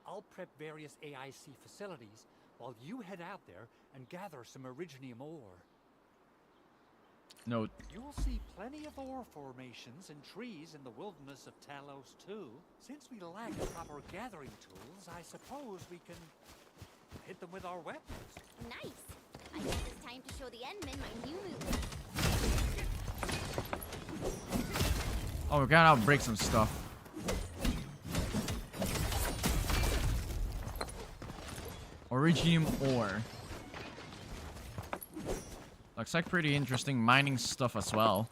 [SPEAKER 5] I'll prep various AIC facilities while you head out there and gather some originium ore.
[SPEAKER 1] Note.
[SPEAKER 5] You'll see plenty of ore formations and trees in the wilderness of Talos too. Since we lack proper gathering tools, I suppose we can hit them with our weapons.
[SPEAKER 4] Nice. I guess it's time to show the Endmen my new move.
[SPEAKER 1] Oh, we gotta break some stuff. Originium ore. Looks like pretty interesting mining stuff as well.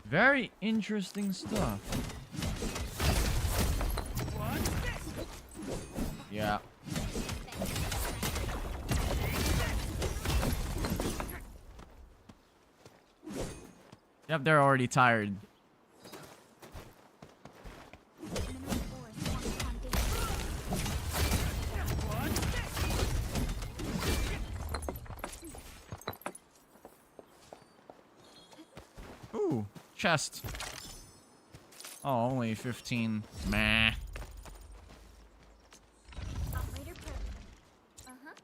[SPEAKER 1] Very interesting stuff. Yeah. Yep, they're already tired. Ooh, chest. Oh, only 15. Meh.
[SPEAKER 4] Operator per. Uh-huh.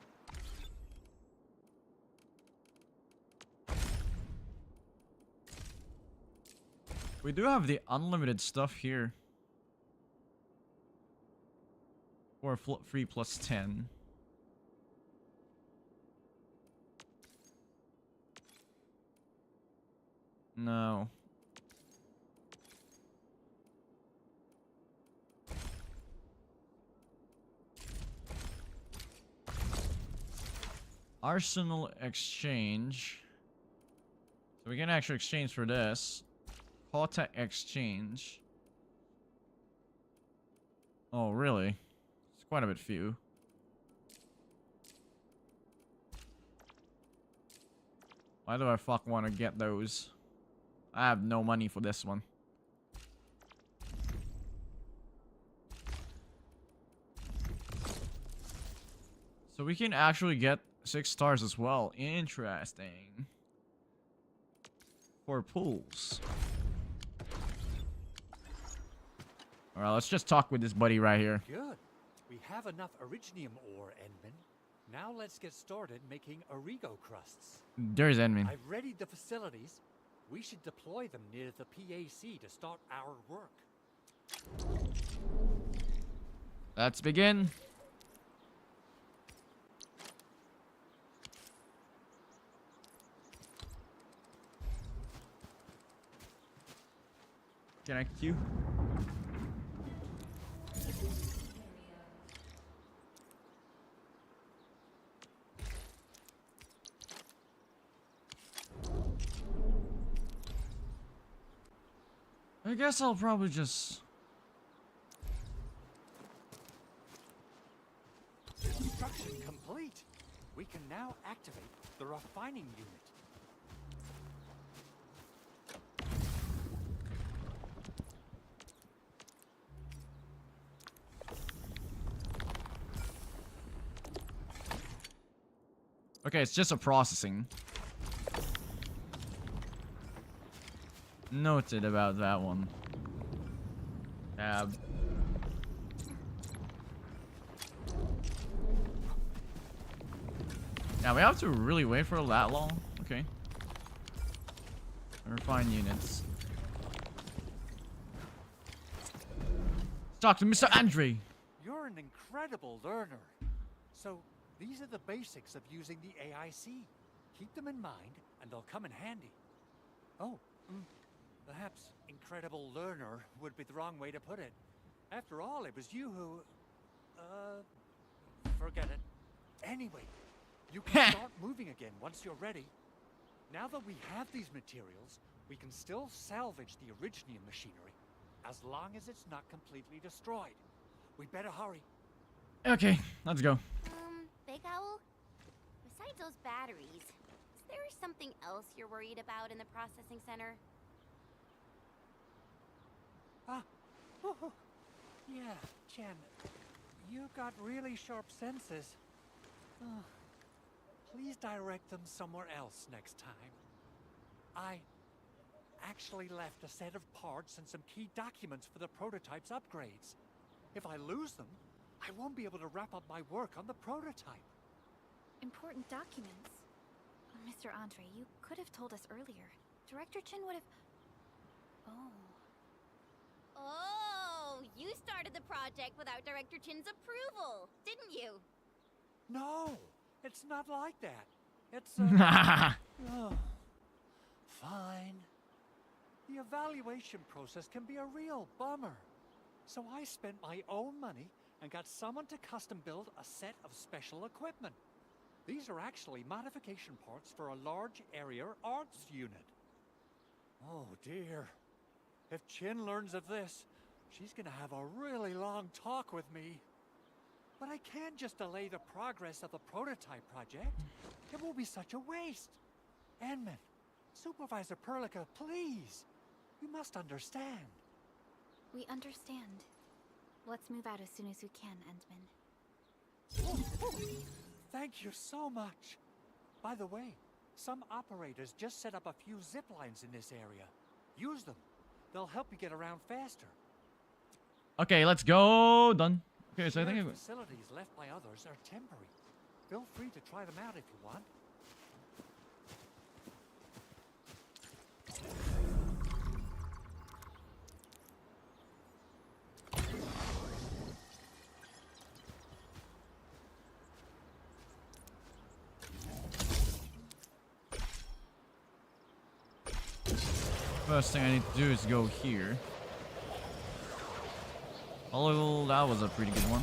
[SPEAKER 1] We do have the unlimited stuff here. Or free plus 10. No. Arsenal exchange. So we can actually exchange for this. Quota exchange. Oh, really? It's quite a bit few. Why do I want to get those? I have no money for this one. So we can actually get 6 stars as well. Interesting. For pools. Alright, let's just talk with this buddy right here.
[SPEAKER 5] Good. We have enough Originium ore, Endman. Now let's get started making Origo crusts.
[SPEAKER 1] There's Enmin.
[SPEAKER 5] I've readied the facilities. We should deploy them near the PAC to start our work.
[SPEAKER 1] Let's begin. Connect you. I guess I'll probably just...
[SPEAKER 5] Construction complete. We can now activate the refining unit.
[SPEAKER 1] Okay, it's just a processing. Noted about that one. Tab. Now we have to really wait for that long? Okay. Refine units. Talk to Mr. Andre.
[SPEAKER 5] You're an incredible learner. So, these are the basics of using the AIC. Keep them in mind, and they'll come in handy. Oh, perhaps incredible learner would be the wrong way to put it. After all, it was you who... forget it. Anyway, you can start moving again once you're ready. Now that we have these materials, we can still salvage the Originium machinery, as long as it's not completely destroyed. We better hurry.
[SPEAKER 1] Okay, let's go.
[SPEAKER 4] Big Owl? Besides those batteries, is there something else you're worried about in the processing center?
[SPEAKER 5] Yeah, Jen. You got really sharp senses. Please direct them somewhere else next time. I actually left a set of parts and some key documents for the prototype's upgrades. If I lose them, I won't be able to wrap up my work on the prototype.
[SPEAKER 2] Important documents. Mr. Andre, you could have told us earlier. Director Chin would have...
[SPEAKER 4] Oh, you started the project without Director Chin's approval, didn't you?
[SPEAKER 5] No, it's not like that. It's, fine. The evaluation process can be a real bummer. So I spent my own money and got someone to custom build a set of special equipment. These are actually modification parts for a large area arts unit. Oh dear. If Chin learns of this, she's gonna have a really long talk with me. But I can't just delay the progress of the prototype project. It will be such a waste. Enman, Supervisor Perlica, please. You must understand.
[SPEAKER 2] We understand. Let's move out as soon as we can, Endman.
[SPEAKER 5] Thank you so much. By the way, some operators just set up a few zip lines in this area. Use them. They'll help you get around faster.
[SPEAKER 1] Okay, let's go. Done. Okay, so I think...
[SPEAKER 5] Facilities left by others are temporary. Feel free to try them out if you want.
[SPEAKER 1] First thing I need to do is go here. Oh, that was a pretty good one.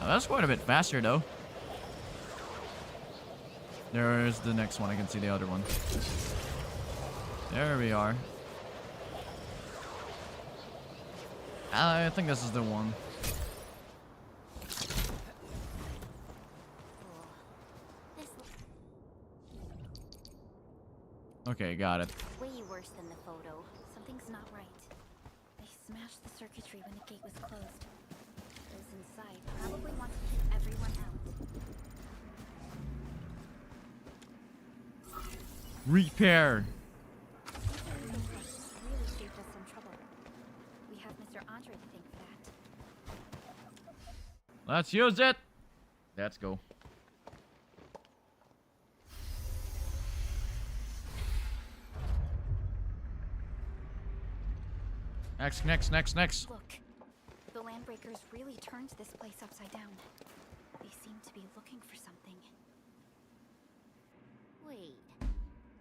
[SPEAKER 1] Oh, that's quite a bit faster though. There's the next one. I can see the other one. There we are. I think this is the one. Okay, got it.
[SPEAKER 2] Way worse than the photo. Something's not right. They smashed the circuitry when the gate was closed. Those inside probably want to keep everyone out.
[SPEAKER 1] Repair.
[SPEAKER 2] Really saved us some trouble. We have Mr. Andre to thank for that.
[SPEAKER 1] Let's use it. Let's go. Next.
[SPEAKER 2] Look, the Landbreakers really turned this place upside down. They seem to be looking for something.
[SPEAKER 4] Wait.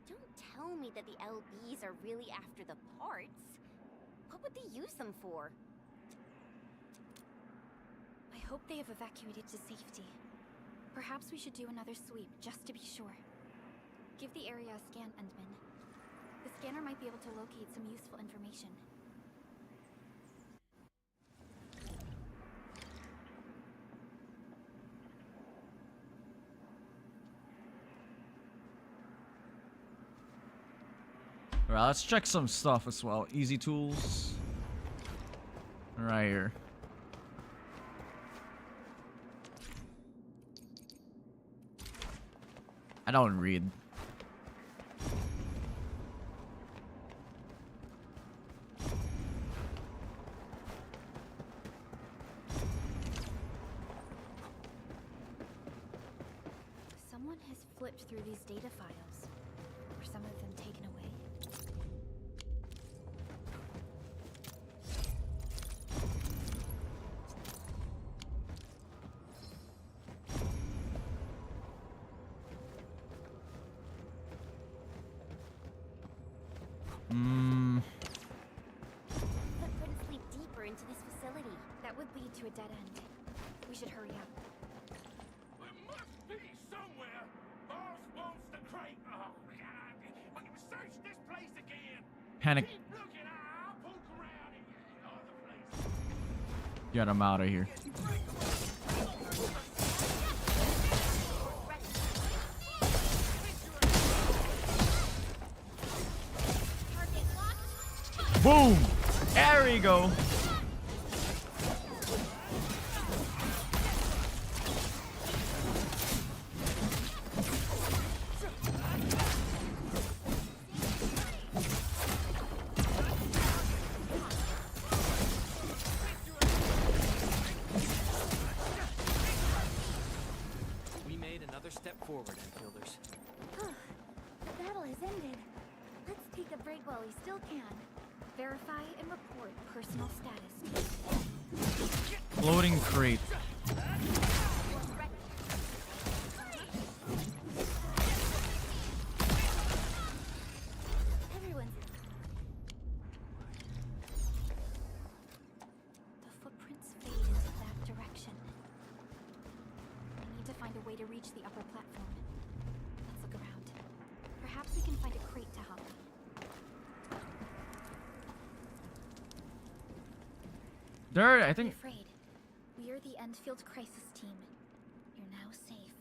[SPEAKER 4] Don't tell me that the LBs are really after the parts. What would they use them for?
[SPEAKER 2] I hope they have evacuated to safety. Perhaps we should do another sweep, just to be sure. Give the area a scan, Endman. The scanner might be able to locate some useful information.
[SPEAKER 1] Alright, let's check some stuff as well. Easy tools. Right here. I don't read.
[SPEAKER 2] Someone has flipped through these data files. Were some of them taken away?
[SPEAKER 4] Footprints lead deeper into this facility.
[SPEAKER 2] That would lead to a dead end. We should hurry up.
[SPEAKER 8] There must be somewhere. Boss wants the crate. Oh, God. When you search this place again.
[SPEAKER 1] Panic.
[SPEAKER 8] Keep looking. I'll poke around in other places.
[SPEAKER 1] Get him out of here. Boom! There we go.
[SPEAKER 3] We made another step forward, Enfielders.
[SPEAKER 2] The battle has ended. Let's take a break while we still can. Verify and report personal status.
[SPEAKER 1] Floating crate.
[SPEAKER 2] Everyone's... The footprints fade into that direction. We need to find a way to reach the upper platform. Let's look around. Perhaps we can find a crate to hop.
[SPEAKER 1] There, I think.
[SPEAKER 2] Be afraid. We are the Endfield crisis team. You're now safe.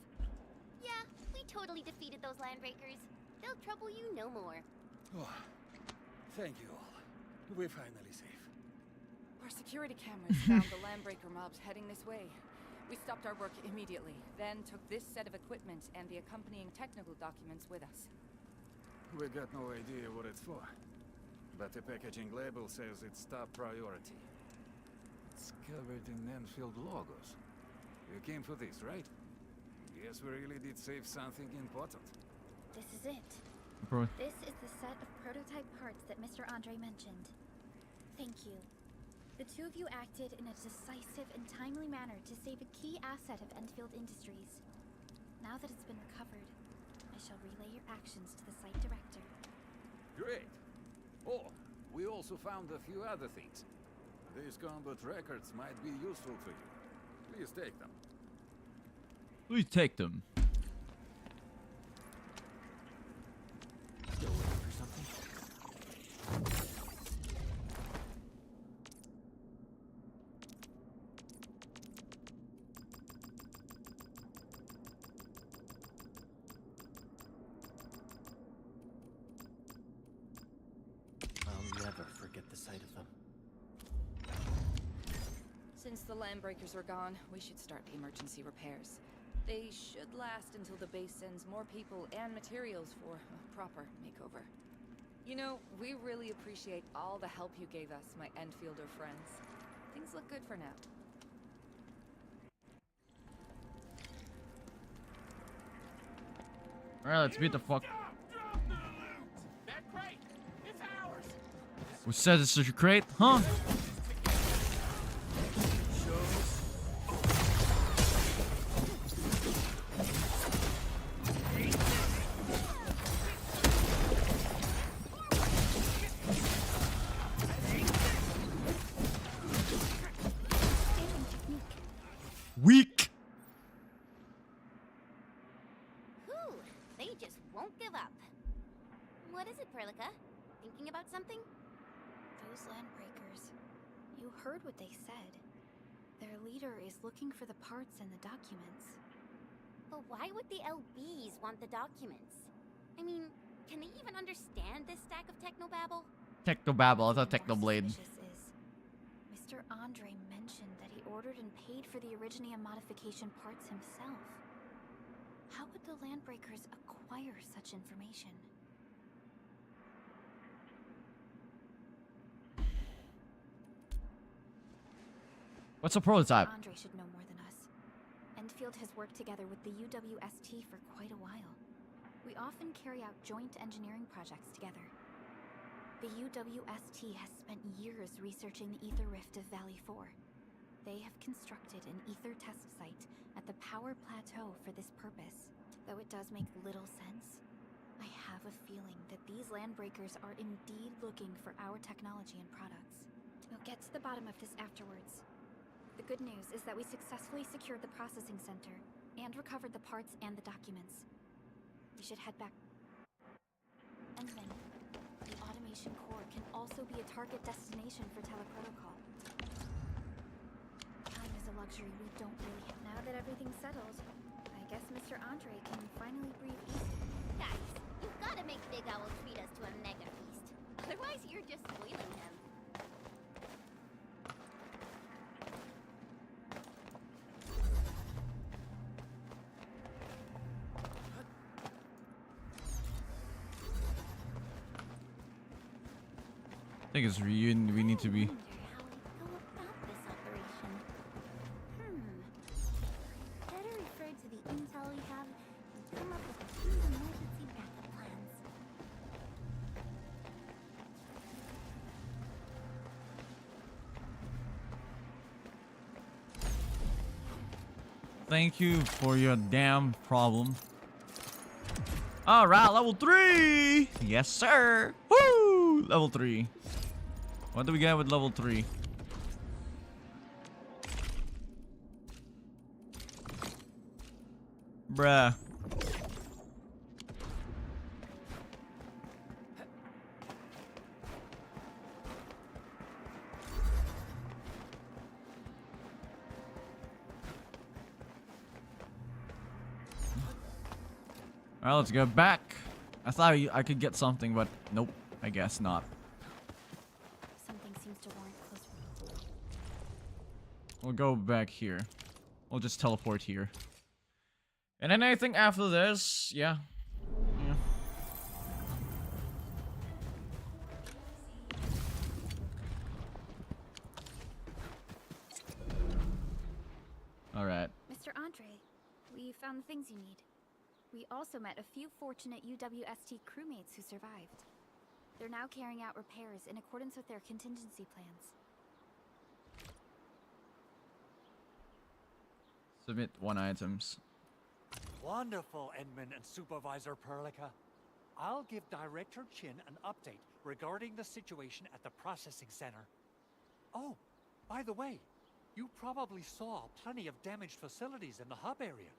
[SPEAKER 4] Yeah, we totally defeated those Landbreakers. They'll trouble you no more.
[SPEAKER 3] Oh, thank you all. We're finally safe.
[SPEAKER 9] Our security cameras found the Landbreaker mobs heading this way. We stopped our work immediately, then took this set of equipment and the accompanying technical documents with us.
[SPEAKER 11] We got no idea what it's for, but the packaging label says it's top priority. It's covered in Enfield logos. You came for this, right? Guess we really did save something important.
[SPEAKER 2] This is it.
[SPEAKER 1] Bro.
[SPEAKER 2] This is the set of prototype parts that Mr. Andre mentioned. Thank you. The two of you acted in a decisive and timely manner to save a key asset of Endfield Industries. Now that it's been recovered, I shall relay your actions to the site director.
[SPEAKER 11] Great. Oh, we also found a few other things. These combat records might be useful to you. Please take them.
[SPEAKER 1] Please take them.
[SPEAKER 8] Still waiting for something? I'll never forget the sight of them.
[SPEAKER 9] Since the Landbreakers are gone, we should start the emergency repairs. They should last until the base sends more people and materials for a proper makeover. You know, we really appreciate all the help you gave us, my Endfielder friends. Things look good for now.
[SPEAKER 1] Alright, let's beat the fuck.
[SPEAKER 8] That crate! It's ours!
[SPEAKER 1] Who says it's such a crate? Huh? Weak.
[SPEAKER 4] Whew, they just won't give up. What is it, Perlica? Thinking about something?
[SPEAKER 2] Those Landbreakers. You heard what they said. Their leader is looking for the parts and the documents.
[SPEAKER 4] But why would the LBs want the documents? I mean, can they even understand this stack of technobabble?
[SPEAKER 1] Technobabble, I thought
[SPEAKER 2] More
[SPEAKER 1] Technoblade.
[SPEAKER 2] suspicious is Mr. Andre mentioned that he ordered and paid for the Originium modification parts himself. How would the Landbreakers acquire such information?
[SPEAKER 1] What's a prototype?
[SPEAKER 2] Andre should know more than us. Endfield has worked together with the UWST for quite a while. We often carry out joint engineering projects together. The UWST has spent years researching the ether rift of Valley 4. They have constructed an ether test site at the power plateau for this purpose. Though it does make little sense, I have a feeling that these Landbreakers are indeed looking for our technology and products. We'll get to the bottom of this afterwards. The good news is that we successfully secured the processing center and recovered the parts and the documents. We should head back. And then, the automation core can also be a target destination for teleprotocol. Time is a luxury we don't really have. Now that everything's settled, I guess Mr. Andre can finally breathe easy.
[SPEAKER 4] Guys, you've gotta make Big Owl treat us to a mega feast. Otherwise, you're just spoiling him.
[SPEAKER 1] I think it's we need to be.
[SPEAKER 4] I wonder how we go about this operation. Better refer to the intel we have and come up with a few emergency backup plans.
[SPEAKER 1] Thank you for your damn problem. Alright, level 3! Yes, sir! Woo! Level 3. What do we get with level 3? Bruh. Alright, let's go back. I thought I could get something, but nope, I guess not.
[SPEAKER 2] Something seems to warrant closer.
[SPEAKER 1] We'll go back here. We'll just teleport here. And then anything after this, yeah. Alright.
[SPEAKER 2] Mr. Andre, we found the things you need. We also met a few fortunate UWST crewmates who survived. They're now carrying out repairs in accordance with their contingency plans.
[SPEAKER 1] Submit 1 items.
[SPEAKER 5] Wonderful, Edmund and Supervisor Perlica. I'll give Director Chin an update regarding the situation at the processing center. Oh, by the way, you probably saw plenty of damaged facilities in the hub area.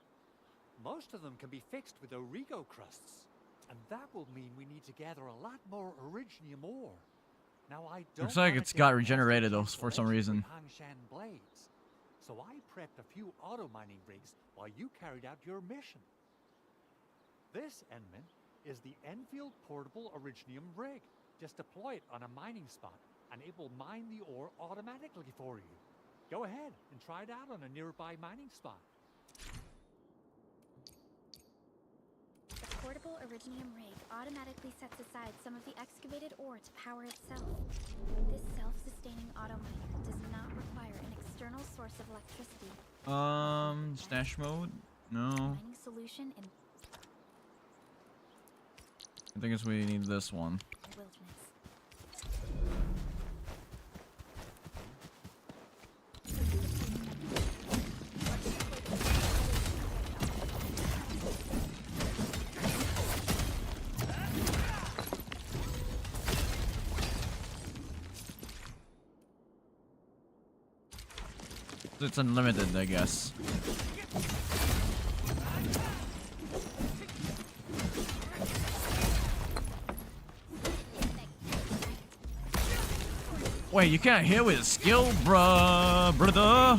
[SPEAKER 5] Most of them can be fixed with Origo crusts, and that will mean we need to gather a lot more Originium ore. Now I don't
[SPEAKER 1] Looks like
[SPEAKER 5] wanna
[SPEAKER 1] it's
[SPEAKER 5] take
[SPEAKER 1] got
[SPEAKER 5] past
[SPEAKER 1] regenerated
[SPEAKER 5] the
[SPEAKER 1] though for some
[SPEAKER 5] cancellation
[SPEAKER 1] reason.
[SPEAKER 5] with Hangshan blades. So I prepped a few auto mining rigs while you carried out your mission. This, Enman, is the Enfield portable Originium rig. Just deploy it on a mining spot, and it will mine the ore automatically for you. Go ahead and try it out on a nearby mining spot.
[SPEAKER 2] The portable Originium rig automatically sets aside some of the excavated ore to power itself. This self-sustaining auto miner does not require an external source of electricity.
[SPEAKER 1] Stash mode? No.
[SPEAKER 2] Mining solution in
[SPEAKER 1] I think it's we need this one.
[SPEAKER 2] the wilderness.
[SPEAKER 1] It's unlimited, I guess. Wait, you can't hit with a skill, bruh, brother.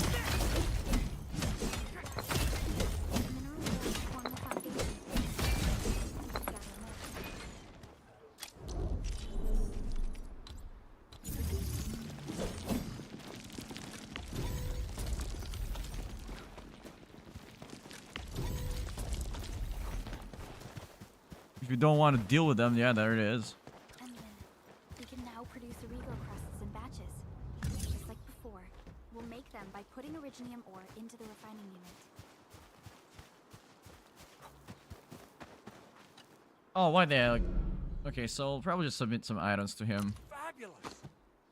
[SPEAKER 1] If you don't want to deal with them, yeah, there it is.
[SPEAKER 2] And then we can now produce Origo crusts in batches. Just like before, we'll make them by putting Originium ore into the refining unit.
[SPEAKER 1] Oh, why they like... Okay, so I'll probably just submit some items to him.
[SPEAKER 5] Fabulous!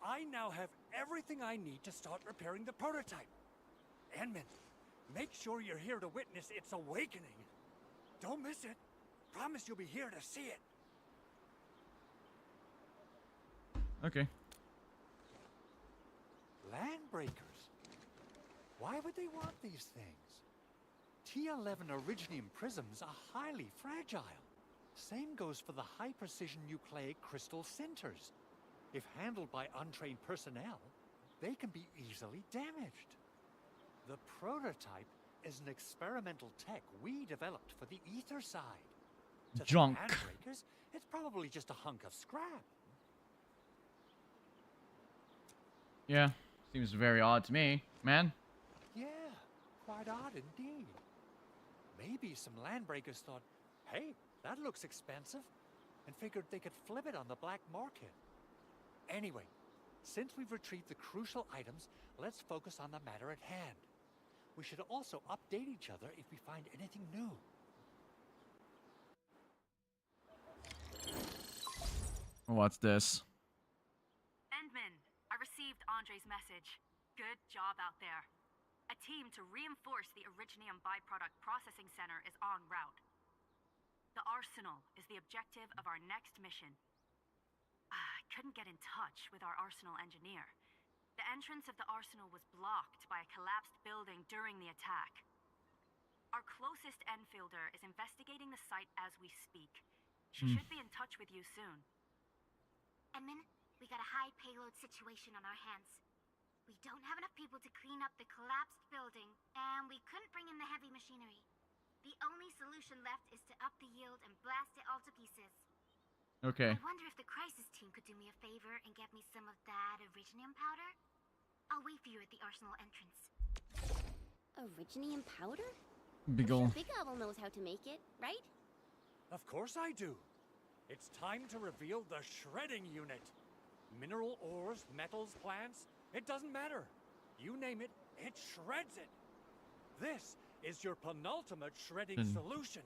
[SPEAKER 5] I now have everything I need to start repairing the prototype. Enman, make sure you're here to witness its awakening. Don't miss it. Promise you'll be here to see it.
[SPEAKER 1] Okay.
[SPEAKER 5] Landbreakers. Why would they want these things? T11 Originium prisms are highly fragile. Same goes for the high-precision nucleic crystal sinters. If handled by untrained personnel, they can be easily damaged. The prototype is an experimental tech we developed for the ether side. To
[SPEAKER 1] Junk.
[SPEAKER 5] the landbreakers, it's probably just a hunk of scrap.
[SPEAKER 1] Yeah, seems very odd to me, man.
[SPEAKER 5] Yeah, quite odd indeed. Maybe some landbreakers thought, hey, that looks expensive, and figured they could flip it on the black market. Anyway, since we've retrieved the crucial items, let's focus on the matter at hand. We should also update each other if we find anything new.
[SPEAKER 1] What's this?
[SPEAKER 7] Endman, I received Andre's message. Good job out there. A team to reinforce the Originium byproduct processing center is en route. The arsenal is the objective of our next mission. I couldn't get in touch with our arsenal engineer. The entrance of the arsenal was blocked by a collapsed building during the attack. Our closest Enfielder is investigating the site as we speak. She should be in touch with you soon.
[SPEAKER 4] Edmund, we got a high payload situation on our hands. We don't have enough people to clean up the collapsed building, and we couldn't bring in the heavy machinery. The only solution left is to up the yield and blast it all to pieces.
[SPEAKER 1] Okay.
[SPEAKER 4] I wonder if the crisis team could do me a favor and get me some of that Originium powder? I'll wait for you at the arsenal entrance.
[SPEAKER 12] Originium powder?
[SPEAKER 1] Big
[SPEAKER 12] I'm
[SPEAKER 1] ol'.
[SPEAKER 12] sure Big Owl knows how to make it, right?
[SPEAKER 5] Of course I do. It's time to reveal the shredding unit. Mineral ores, metals, plants, it doesn't matter. You name it, it shreds it. This is your penultimate shredding solution,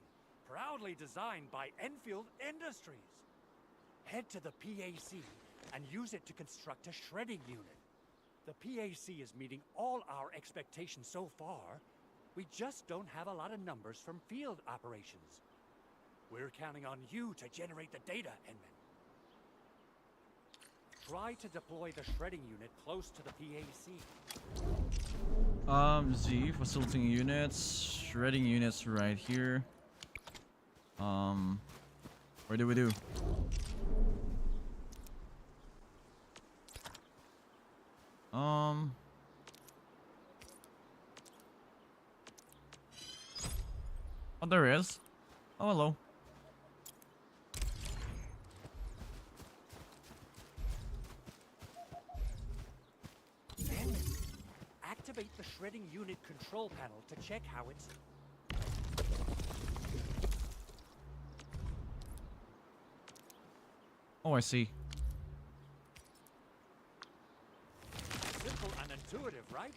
[SPEAKER 5] proudly designed by Enfield Industries. Head to the PAC and use it to construct a shredding unit. The PAC is meeting all our expectations so far. We just don't have a lot of numbers from field operations. We're counting on you to generate the data, Enman. Try to deploy the shredding unit close to the PAC.
[SPEAKER 1] Z, facilitating units, shredding units right here. What do we do? Oh, there is. Oh, hello.
[SPEAKER 5] Activate the shredding unit control panel to check how it's...
[SPEAKER 1] Oh, I see.
[SPEAKER 5] Simple and intuitive, right?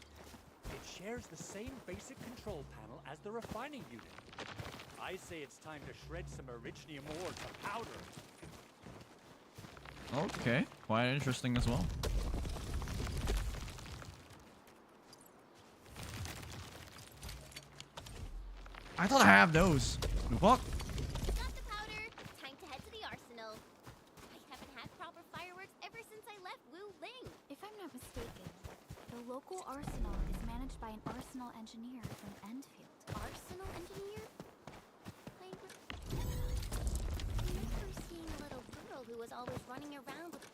[SPEAKER 5] It shares the same basic control panel as the refining unit. I say it's time to shred some Arknights ore to powder.
[SPEAKER 1] Okay, quite interesting as well. I thought I have those. The fuck?
[SPEAKER 4] Got the powder. Time to head to the arsenal. I haven't had proper fireworks ever since I left Wu Ling.
[SPEAKER 2] If I'm not mistaken, the local arsenal is managed by an arsenal engineer from Endfield.
[SPEAKER 4] Arsenal engineer? I remember seeing a little girl who was always running around with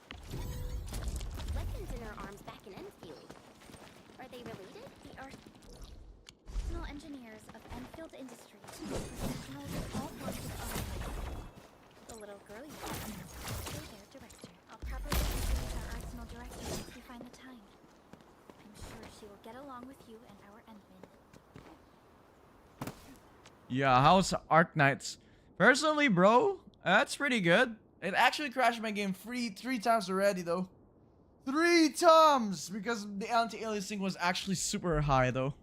[SPEAKER 4] weapons in her arms back in Endfield. Are they related?
[SPEAKER 2] The arsenal engineers of Endfield Industries are professionals in all forms of armament. The little girl you see, they're their director. I'll properly introduce our arsenal director if you find the time. I'm sure she will get along with you and our Endman.
[SPEAKER 1] Yeah, how's Arknights? Personally, bro, that's pretty good. It actually crashed my game three times already, though. 3 times! Because the anti-aliasing was actually super high, though.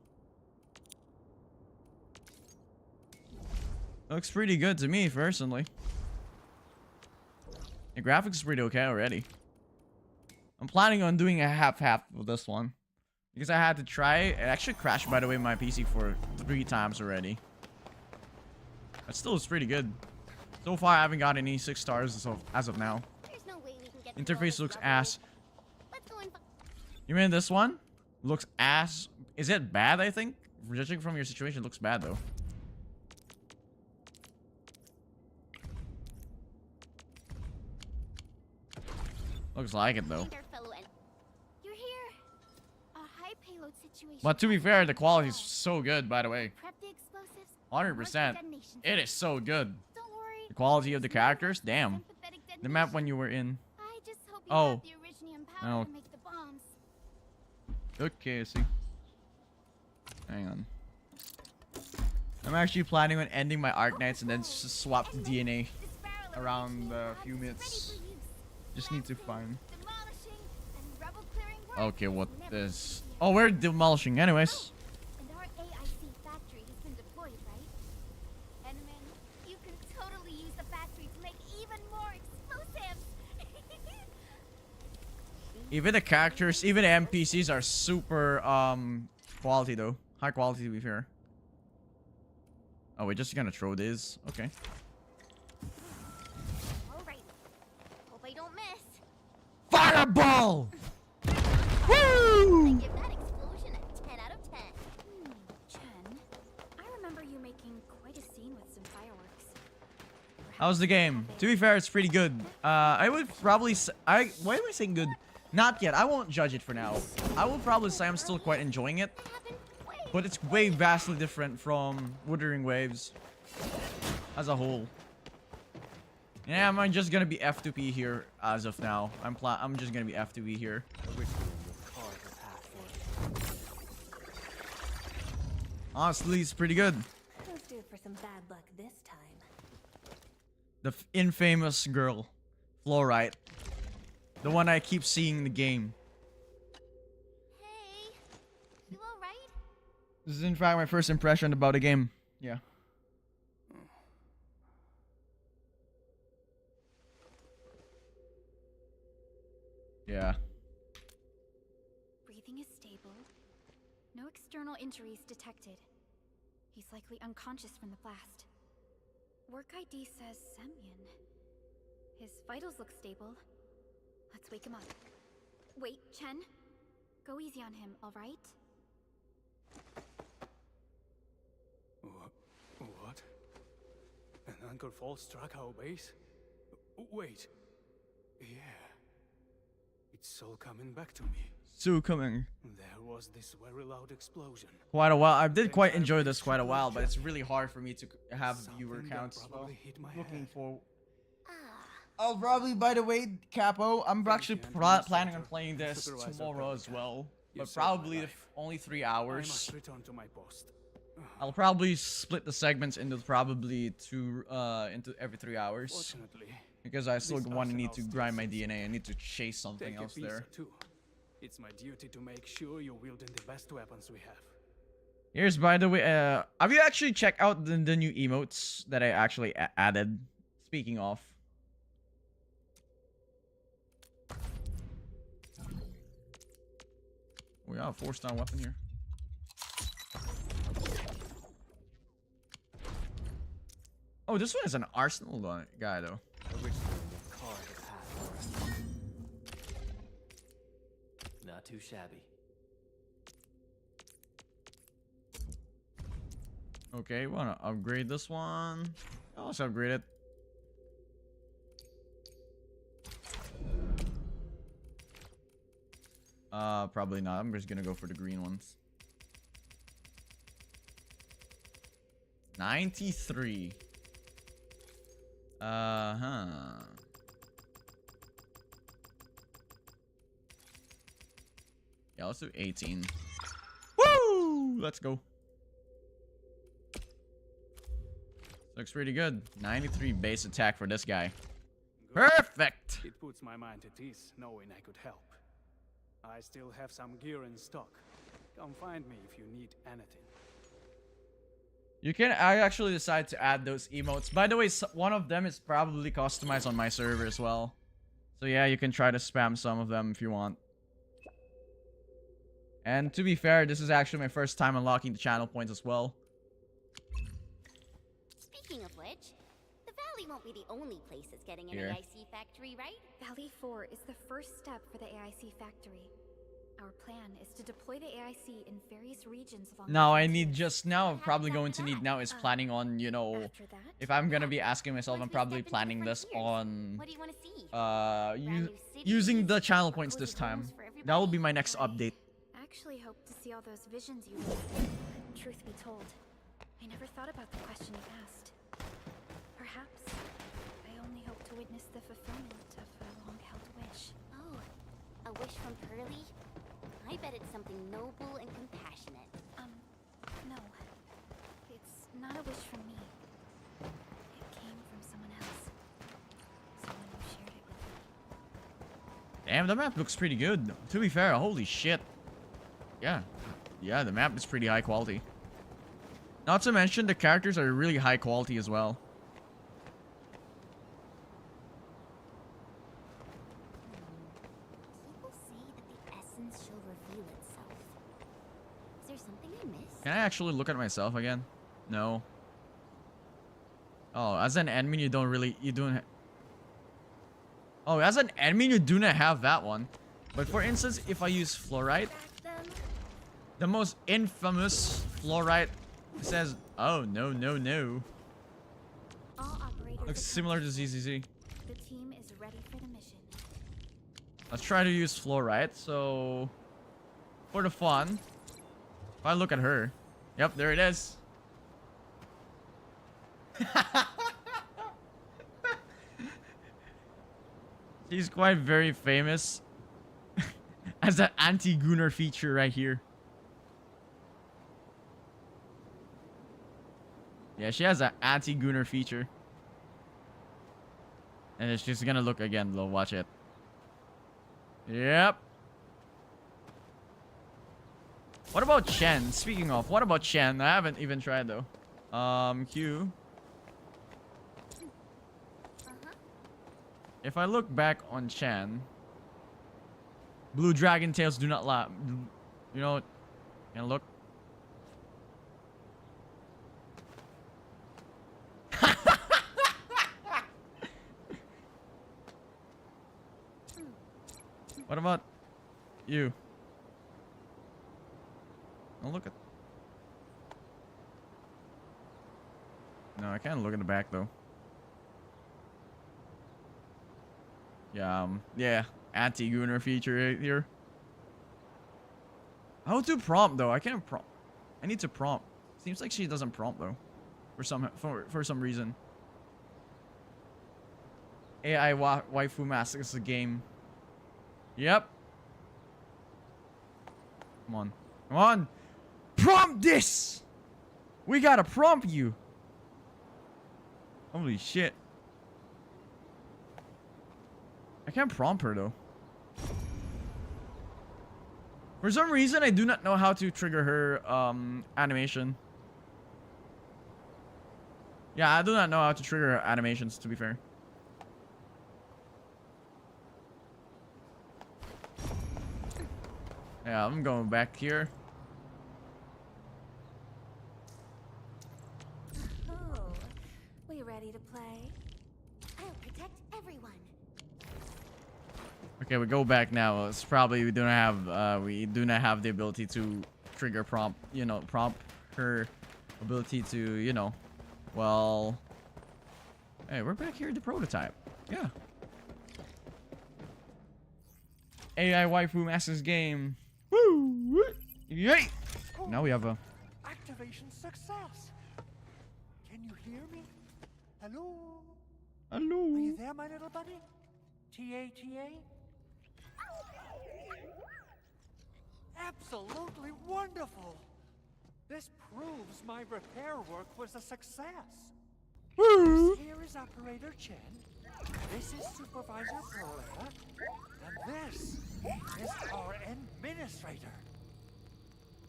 [SPEAKER 1] Looks pretty good to me, personally. The graphics is pretty okay already. I'm planning on doing a half-half with this one. Because I had to try it. It actually crashed, by the way, my PC for 3 times already. But still, it's pretty good. So far, I haven't got any 6 stars as of now.
[SPEAKER 4] There's no way we can get
[SPEAKER 1] Interface looks ass.
[SPEAKER 4] Let's go and
[SPEAKER 1] You mean this one? Looks ass. Is it bad, I think? Judging from your situation, it looks bad, though. Looks like it, though.
[SPEAKER 2] You're here. A high payload situation.
[SPEAKER 1] But to be fair, the quality is so good, by the way.
[SPEAKER 2] Prep the explosives.
[SPEAKER 1] 100%. It is so good.
[SPEAKER 2] Don't worry.
[SPEAKER 1] The quality of the characters, damn. The map when you were in.
[SPEAKER 2] I just hope you
[SPEAKER 1] Oh.
[SPEAKER 2] have the Arknights powder
[SPEAKER 1] Oh.
[SPEAKER 2] to make the bombs.
[SPEAKER 1] Okay, I see. Hang on. I'm actually planning on ending my Arknights and then just swap the DNA around a few minutes. Just need to find.
[SPEAKER 2] Demolishing and rebel clearing work.
[SPEAKER 1] Okay, what is? Oh, we're demolishing, anyways.
[SPEAKER 2] And our AIC factory has been deployed, right? Enman, you can totally use the factory to make even more explosives.
[SPEAKER 1] Even the characters, even the NPCs are super quality though. High quality to be fair. Oh, we're just gonna throw this. Okay.
[SPEAKER 4] Alright. Hope I don't miss.
[SPEAKER 1] Fireball!
[SPEAKER 4] I
[SPEAKER 1] Woo!
[SPEAKER 4] give that explosion a 10 out of 10.
[SPEAKER 2] Chen, I remember you making quite a scene with some fireworks.
[SPEAKER 1] How's the game? To be fair, it's pretty good. I would probably why am I saying good? Not yet. I won't judge it for now. I will probably say I'm still quite enjoying it. But it's way vastly different from Wuthering Waves as a whole. Yeah, I'm just gonna be F2P here as of now. I'm just gonna be F2P here. Honestly, it's pretty good.
[SPEAKER 7] Who's due for some bad luck this time?
[SPEAKER 1] The infamous girl, Fluorite. The one I keep seeing in the game.
[SPEAKER 4] Hey. You alright?
[SPEAKER 1] This is in fact my first impression about the game. Yeah. Yeah.
[SPEAKER 2] Breathing is stable. No external injuries detected. He's likely unconscious from the blast. Work ID says Semyon. His vitals look stable. Let's wake him up. Wait, Chen. Go easy on him, alright?
[SPEAKER 3] What? An anchor fall struck our base? Wait. Yeah. It's all coming back to me.
[SPEAKER 1] So coming.
[SPEAKER 3] There was this very loud explosion.
[SPEAKER 1] Quite a while. I did quite enjoy this quite a while, but it's really hard for me to have viewer
[SPEAKER 3] Something that
[SPEAKER 1] counts. So
[SPEAKER 3] probably hit my
[SPEAKER 1] looking
[SPEAKER 3] head.
[SPEAKER 1] for. I'll probably, by the way, Capo, I'm
[SPEAKER 3] Thank
[SPEAKER 1] actually
[SPEAKER 3] you, Administrator.
[SPEAKER 1] planning on playing this
[SPEAKER 3] Supervisor
[SPEAKER 1] tomorrow as
[SPEAKER 3] Perlica.
[SPEAKER 1] well,
[SPEAKER 3] You
[SPEAKER 1] but
[SPEAKER 3] saved my
[SPEAKER 1] probably
[SPEAKER 3] life.
[SPEAKER 1] only 3
[SPEAKER 3] I
[SPEAKER 1] hours.
[SPEAKER 3] must return to my post.
[SPEAKER 1] I'll probably split the segments into probably into every 3 hours,
[SPEAKER 3] Fortunately,
[SPEAKER 1] because I still
[SPEAKER 3] this
[SPEAKER 1] want to need to
[SPEAKER 3] arsenal
[SPEAKER 1] grind my
[SPEAKER 3] still
[SPEAKER 1] DNA. I need to chase something
[SPEAKER 3] take a
[SPEAKER 1] else
[SPEAKER 3] pizza
[SPEAKER 1] there.
[SPEAKER 3] too. It's my duty to make sure you're wielding the best weapons we have.
[SPEAKER 1] Here's, by the way, have you actually checked out the new emotes that I actually added? Speaking of. We got a 4-star weapon here. Oh, this one is an arsenal guy, though.
[SPEAKER 13] Not too shabby.
[SPEAKER 1] Okay, we wanna upgrade this one. Oh, let's upgrade it. Probably not. I'm just gonna go for the green ones. 93. Uh-huh. Yeah, let's do 18. Woo! Let's go. Looks pretty good. 93 base attack for this guy.
[SPEAKER 3] Good.
[SPEAKER 1] Perfect!
[SPEAKER 3] It puts my mind at ease knowing I could help. I still have some gear in stock. Come find me if you need anything.
[SPEAKER 1] You can. I actually decided to add those emotes. By the way, one of them is probably customized on my server as well. So yeah, you can try to spam some of them if you want. And to be fair, this is actually my first time unlocking the channel points as well.
[SPEAKER 4] Speaking of which, the Valley won't be the only place that's getting an
[SPEAKER 1] Here.
[SPEAKER 4] AIC factory, right?
[SPEAKER 2] Valley 4 is the first step for the AIC factory. Our plan is to deploy the AIC in various regions along
[SPEAKER 1] Now
[SPEAKER 2] the
[SPEAKER 1] I need
[SPEAKER 2] frontiers.
[SPEAKER 1] just now. I'm probably going to need now is planning on, you know,
[SPEAKER 2] After that,
[SPEAKER 1] if I'm gonna be asking myself, I'm
[SPEAKER 4] Once we
[SPEAKER 1] probably
[SPEAKER 4] step into the
[SPEAKER 1] planning this
[SPEAKER 4] frontiers,
[SPEAKER 1] on
[SPEAKER 4] What do you want to see?
[SPEAKER 1] u
[SPEAKER 4] new cities,
[SPEAKER 1] using the channel points
[SPEAKER 4] cozy
[SPEAKER 1] this time.
[SPEAKER 4] homes for
[SPEAKER 1] That will be
[SPEAKER 4] everybody?
[SPEAKER 1] my next update.
[SPEAKER 2] I actually hope to see all those visions you listed. Truth be told, I never thought about the question you asked. Perhaps I only hope to witness the fulfillment of a long-held wish.
[SPEAKER 4] Oh, a wish from Pearly? I bet it's something noble and compassionate.
[SPEAKER 2] No. It's not a wish from me. It came from someone else. Someone who shared it with me.
[SPEAKER 1] Damn, the map looks pretty good. To be fair, holy shit. Yeah. Yeah, the map is pretty high quality. Not to mention, the characters are really high quality as well.
[SPEAKER 4] People say that the essence shall reveal itself. Is there something I missed?
[SPEAKER 1] Can I actually look at myself again? No. Oh, as an admin, you don't really... You don't... Oh, as an admin, you do not have that one. But for instance, if I use fluorite, the most infamous fluorite says, oh, no, no, no.
[SPEAKER 2] All operators
[SPEAKER 1] Looks
[SPEAKER 2] attached.
[SPEAKER 1] similar to ZZZ.
[SPEAKER 2] The team is ready for the mission.
[SPEAKER 1] Let's try to use fluorite. So, for the fun, if I look at her, yep, there it is. She's quite very famous as an anti-gooner feature right here. Yeah, she has an anti-gooner feature. And it's just gonna look again, though. Watch it. Yep. What about Chen? Speaking of, what about Chen? I haven't even tried though. Q. If I look back on Chen, blue dragon tails do not lie. You know, can I look? What about you? Oh, look at. No, I can't look at the back though. Yeah, yeah, anti-gooner feature right here. How to prompt though? I can't prompt. I need to prompt. Seems like she doesn't prompt though, for some reason. AI waifu mask is a game. Yep. Come on, come on, prompt this. We gotta prompt you. Holy shit. I can't prompt her though. For some reason, I do not know how to trigger her animation. Yeah, I do not know how to trigger her animations, to be fair. Yeah, I'm going back here.
[SPEAKER 2] Oh, we ready to play?
[SPEAKER 4] I'll protect everyone.
[SPEAKER 1] Okay, we go back now. It's probably we do not have the ability to trigger prompt, you know, prompt her ability to, you know, well, hey, we're back here at the prototype. Yeah. AI waifu masters game. Woo! Yay! Now we have a
[SPEAKER 5] Activation success. Can you hear me? Hello?
[SPEAKER 1] hello.
[SPEAKER 5] Are you there, my little buddy? T-A-T-A? Absolutely wonderful! This proves my repair work was a success.
[SPEAKER 1] Woo!
[SPEAKER 5] This here is Operator Chen. This is Supervisor Perla. And this is our Administrator.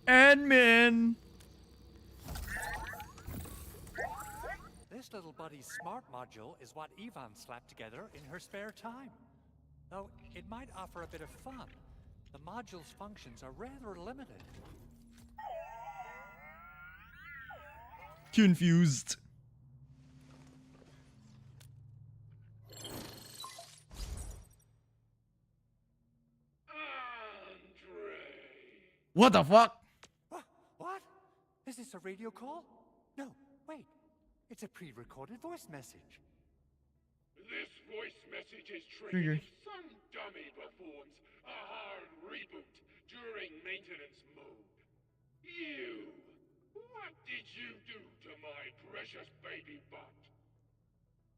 [SPEAKER 1] Admin.
[SPEAKER 5] This little buddy's smart module is what Yvonne slapped together in her spare time. Though it might offer a bit of fun, the module's functions are rather limited.
[SPEAKER 1] Confused. What the fuck?
[SPEAKER 5] What? Is this a radio call? No, wait. It's a pre-recorded voice message.
[SPEAKER 8] This voice message is
[SPEAKER 1] Triggered.
[SPEAKER 8] triggered if some dummy performs a hard reboot during maintenance mode. You! What did you do to my precious baby butt?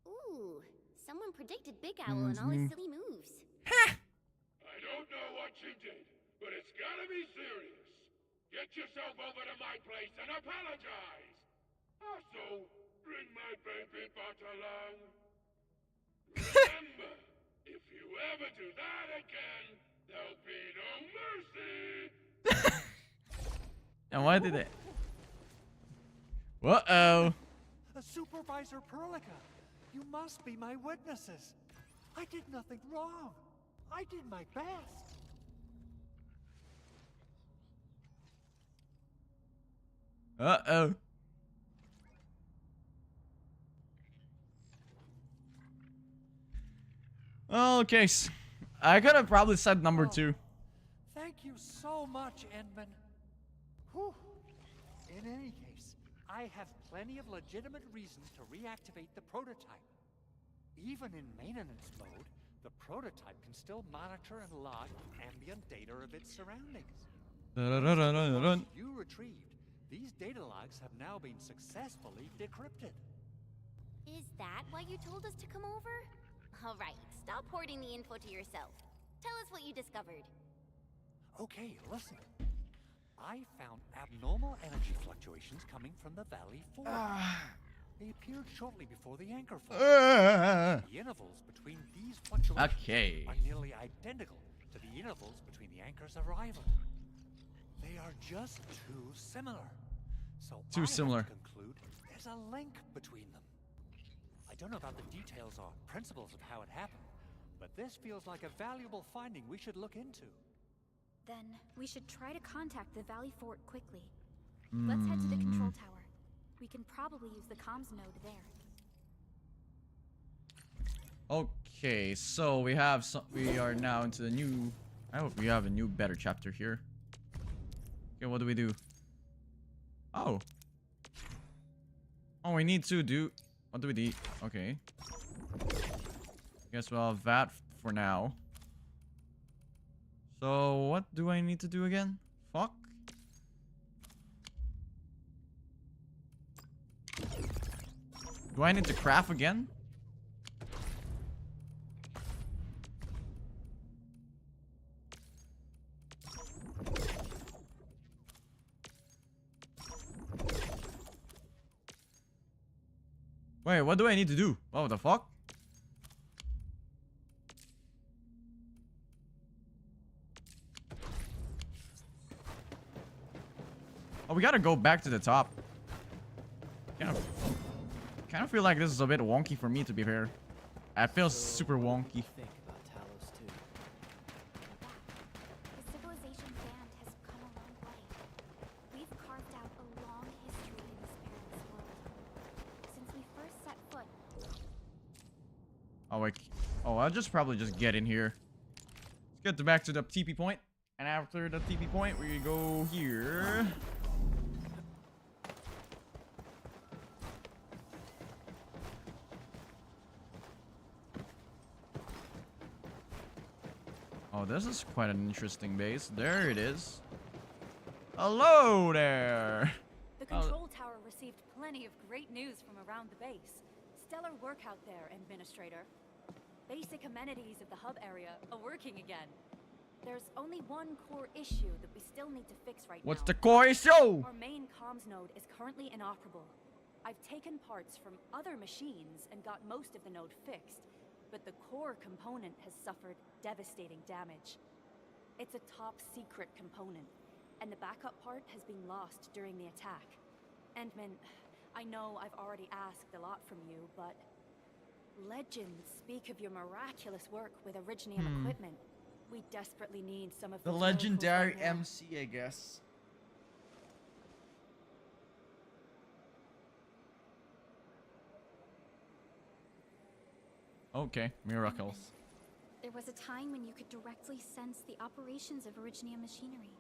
[SPEAKER 12] Ooh, someone predicted Big Owl and all his silly moves.
[SPEAKER 8] I don't know what you did, but it's gotta be serious. Get yourself over to my place and apologize. Also, bring my baby butt along. Remember, if you ever do that again, there'll be no mercy.
[SPEAKER 1] And why did it? Uh-oh.
[SPEAKER 5] Supervisor Perlica, you must be my witnesses. I did nothing wrong. I did my best.
[SPEAKER 1] Uh-oh. Okay, I could have probably said number 2.
[SPEAKER 5] Thank you so much, Edmund. Whew. In any case, I have plenty of legitimate reasons to reactivate the prototype. Even in maintenance mode, the prototype can still monitor and log ambient data of its surroundings. You retrieved. These data logs have now been successfully decrypted.
[SPEAKER 4] Is that why you told us to come over? All right, stop hoarding the info to yourself. Tell us what you discovered.
[SPEAKER 5] Okay, listen. I found abnormal energy fluctuations coming from the Valley 4. They appeared shortly before the anchor fall. The intervals between these fluctuations are nearly identical to the intervals between the anchor's arrival. They are just too similar. So I have to conclude there's a link between them. I don't know about the details or principles of how it happened, but this feels like a valuable finding we should look into.
[SPEAKER 2] Then we should try to contact the Valley Fort quickly. Let's head to the control tower. We can probably use the comms node there.
[SPEAKER 1] Okay, so we are now into the new I hope we have a new, better chapter here. Okay, what do we do? Oh. Oh, we need to do... What do we do? Okay. Guess we'll have that for now. So, what do I need to do again? Fuck. Do I need to craft again? Wait, what do I need to do? What the fuck? Oh, we gotta go back to the top. Kind of feel like this is a bit wonky for me, to be fair. I feel super wonky.
[SPEAKER 13] Think about Talos too.
[SPEAKER 2] The civilization band has come a long way. We've carved out a long history in this perilous world. Since we first set foot.
[SPEAKER 1] Oh, wait. Oh, I'll just probably just get in here. Let's get back to the TP point. And after the TP point, we go here. Oh, this is quite an interesting base. There it is. Hello there.
[SPEAKER 7] The control tower received plenty of great news from around the base. Stellar work out there, Administrator. Basic amenities of the hub area are working again. There's only one core issue that we still need to fix right now.
[SPEAKER 1] What's the core issue?
[SPEAKER 7] Our main comms node is currently inoperable. I've taken parts from other machines and got most of the node fixed, but the core component has suffered devastating damage. It's a top secret component, and the backup part has been lost during the attack. Endman, I know I've already asked a lot from you, but legends speak of your miraculous work with Originium equipment. We desperately need some of
[SPEAKER 1] The
[SPEAKER 7] those
[SPEAKER 1] legendary
[SPEAKER 7] miracles right now.
[SPEAKER 1] MC, I guess. Okay, miracles.
[SPEAKER 2] There was a time when you could directly sense the operations of Originium machinery.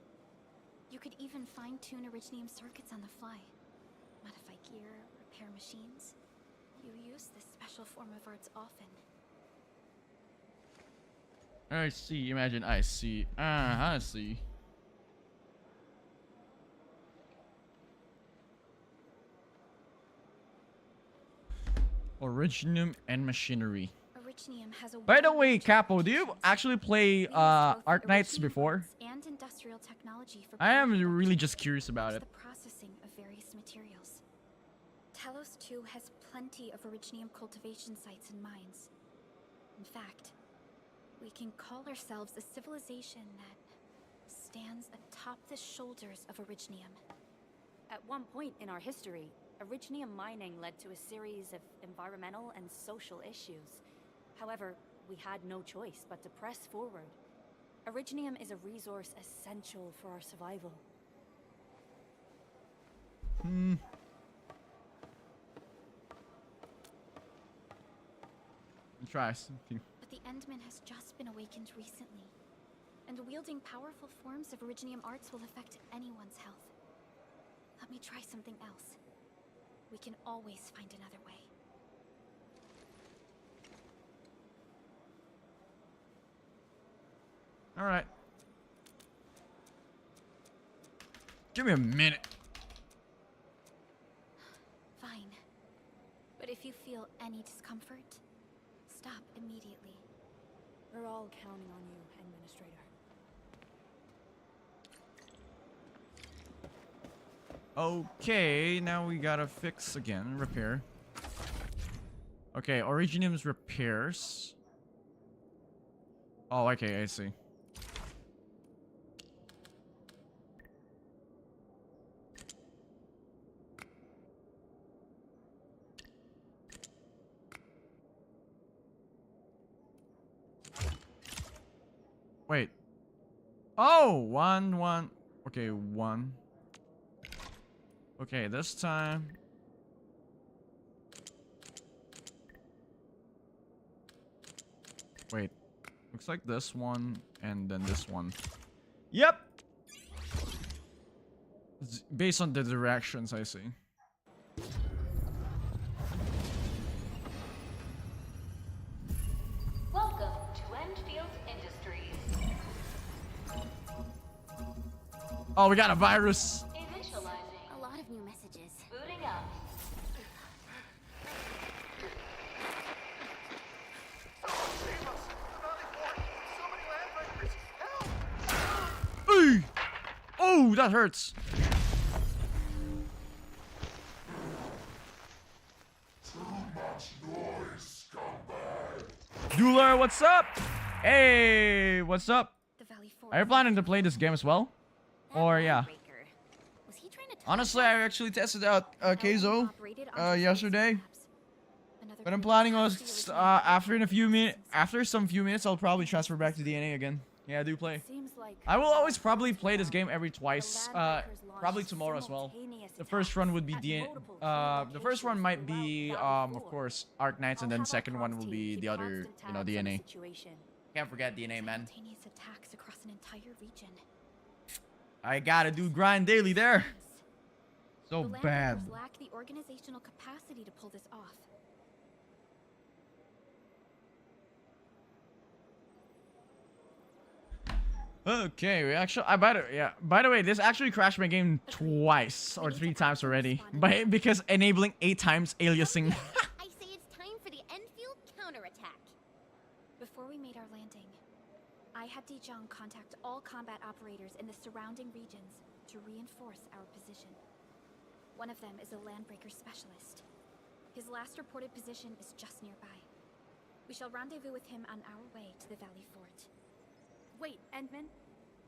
[SPEAKER 2] You could even fine-tune Originium circuits on the fly. Modify gear, repair machines. You use this special form of arts often.
[SPEAKER 1] I see, imagine I see. I see. Originium and machinery.
[SPEAKER 2] Originium has a
[SPEAKER 1] By the
[SPEAKER 2] wide
[SPEAKER 1] way,
[SPEAKER 2] range of
[SPEAKER 1] Capo, do you
[SPEAKER 2] applications.
[SPEAKER 1] actually play
[SPEAKER 2] We use both the
[SPEAKER 1] Arknights
[SPEAKER 2] Originium
[SPEAKER 1] before?
[SPEAKER 2] arts and industrial technology for
[SPEAKER 1] I am
[SPEAKER 2] product
[SPEAKER 1] really
[SPEAKER 2] production,
[SPEAKER 1] just curious about
[SPEAKER 2] to
[SPEAKER 1] it.
[SPEAKER 2] the processing of various materials. Talos 2 has plenty of Originium cultivation sites and mines. In fact, we can call ourselves a civilization that stands atop the shoulders of Originium.
[SPEAKER 7] At one point in our history, Originium mining led to a series of environmental and social issues. However, we had no choice but to press forward. Originium is a resource essential for our survival.
[SPEAKER 1] Try something.
[SPEAKER 2] But the Endman has just been awakened recently, and wielding powerful forms of Originium arts will affect anyone's health. Let me try something else. We can always find another way.
[SPEAKER 1] Alright. Give me a minute.
[SPEAKER 2] Fine. But if you feel any discomfort, stop immediately.
[SPEAKER 7] We're all counting on you, Administrator.
[SPEAKER 1] Okay, now we gotta fix again. Repair. Okay, Originium's repairs. Oh, okay, I see. Wait. Oh, one. Okay, one. Okay, this time. Wait. Looks like this one and then this one. Yep. Based on the directions I see.
[SPEAKER 6] Welcome to Endfield Industries.
[SPEAKER 1] Oh, we got a virus.
[SPEAKER 6] Initializing.
[SPEAKER 12] A lot of new messages.
[SPEAKER 6] Booting up.
[SPEAKER 1] Hey! Oh, that hurts. Dueler, what's up? Hey, what's up? Are you planning to play this game as well? Or yeah. Honestly, I actually tested out Keizo yesterday. But I'm planning on after some few minutes, I'll probably transfer back to DNA again. Yeah, I do play. I will always probably play this game every twice. Probably tomorrow as well. The first run would be DNA. The first one might be of course Arknights, and then second one will be the other, you know, DNA. Can't forget DNA, man.
[SPEAKER 2] Attacks across an entire region.
[SPEAKER 1] I gotta do grind daily there. So bad.
[SPEAKER 2] Lack the organizational capacity to pull this off.
[SPEAKER 1] Okay, we actually, by the way, this actually crashed my game twice or 3 times already, because enabling 8 times aliasing.
[SPEAKER 12] I say it's time for the Endfield counterattack.
[SPEAKER 2] Before we made our landing, I had Dijon contact all combat operators in the surrounding regions to reinforce our position. One of them is a landbreaker specialist. His last reported position is just nearby. We shall rendezvous with him on our way to the Valley Fort.
[SPEAKER 7] Wait, Endman,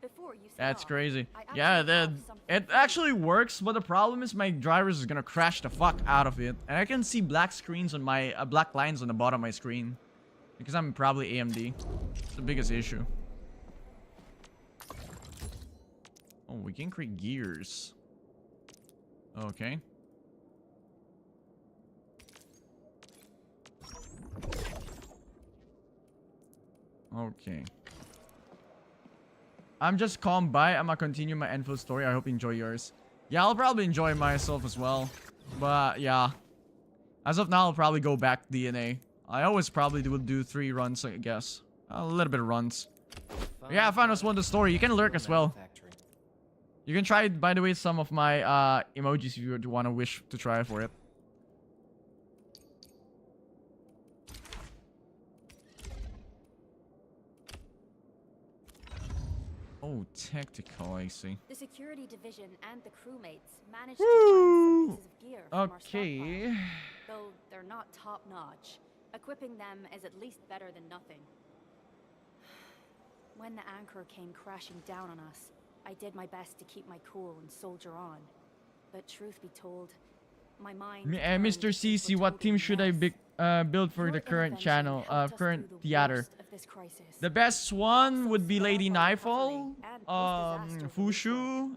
[SPEAKER 7] before you
[SPEAKER 1] That's crazy. Yeah, it actually works, but the problem is my drivers is gonna crash the fuck out of it, and I can see black screens on my black lines on the bottom of my screen because I'm probably AMD. It's the biggest issue. Oh, we can create gears. Okay. Okay. I'm just calm by. I'm gonna continue my Endfield story. I hope you enjoy yours. Yeah, I'll probably enjoy myself as well. But yeah. As of now, I'll probably go back to DNA. I always probably will do 3 runs, I guess. A little bit of runs. Yeah, I found us one the story. You can lurk as well. You can try, by the way, some of my emojis if you want to wish to try for it. Oh, tactical, I see.
[SPEAKER 7] The security division and the crewmates managed to find some pieces of gear from our stockpile, though they're not top-notch. Equipping them is at least better than nothing. When the anchor came crashing down on us, I did my best to keep my cool and soldier on. But truth be told, my mind...
[SPEAKER 1] Mr. CC, what team should I build for the current channel, current theater? The best one would be Lady Nightfall, Fushu,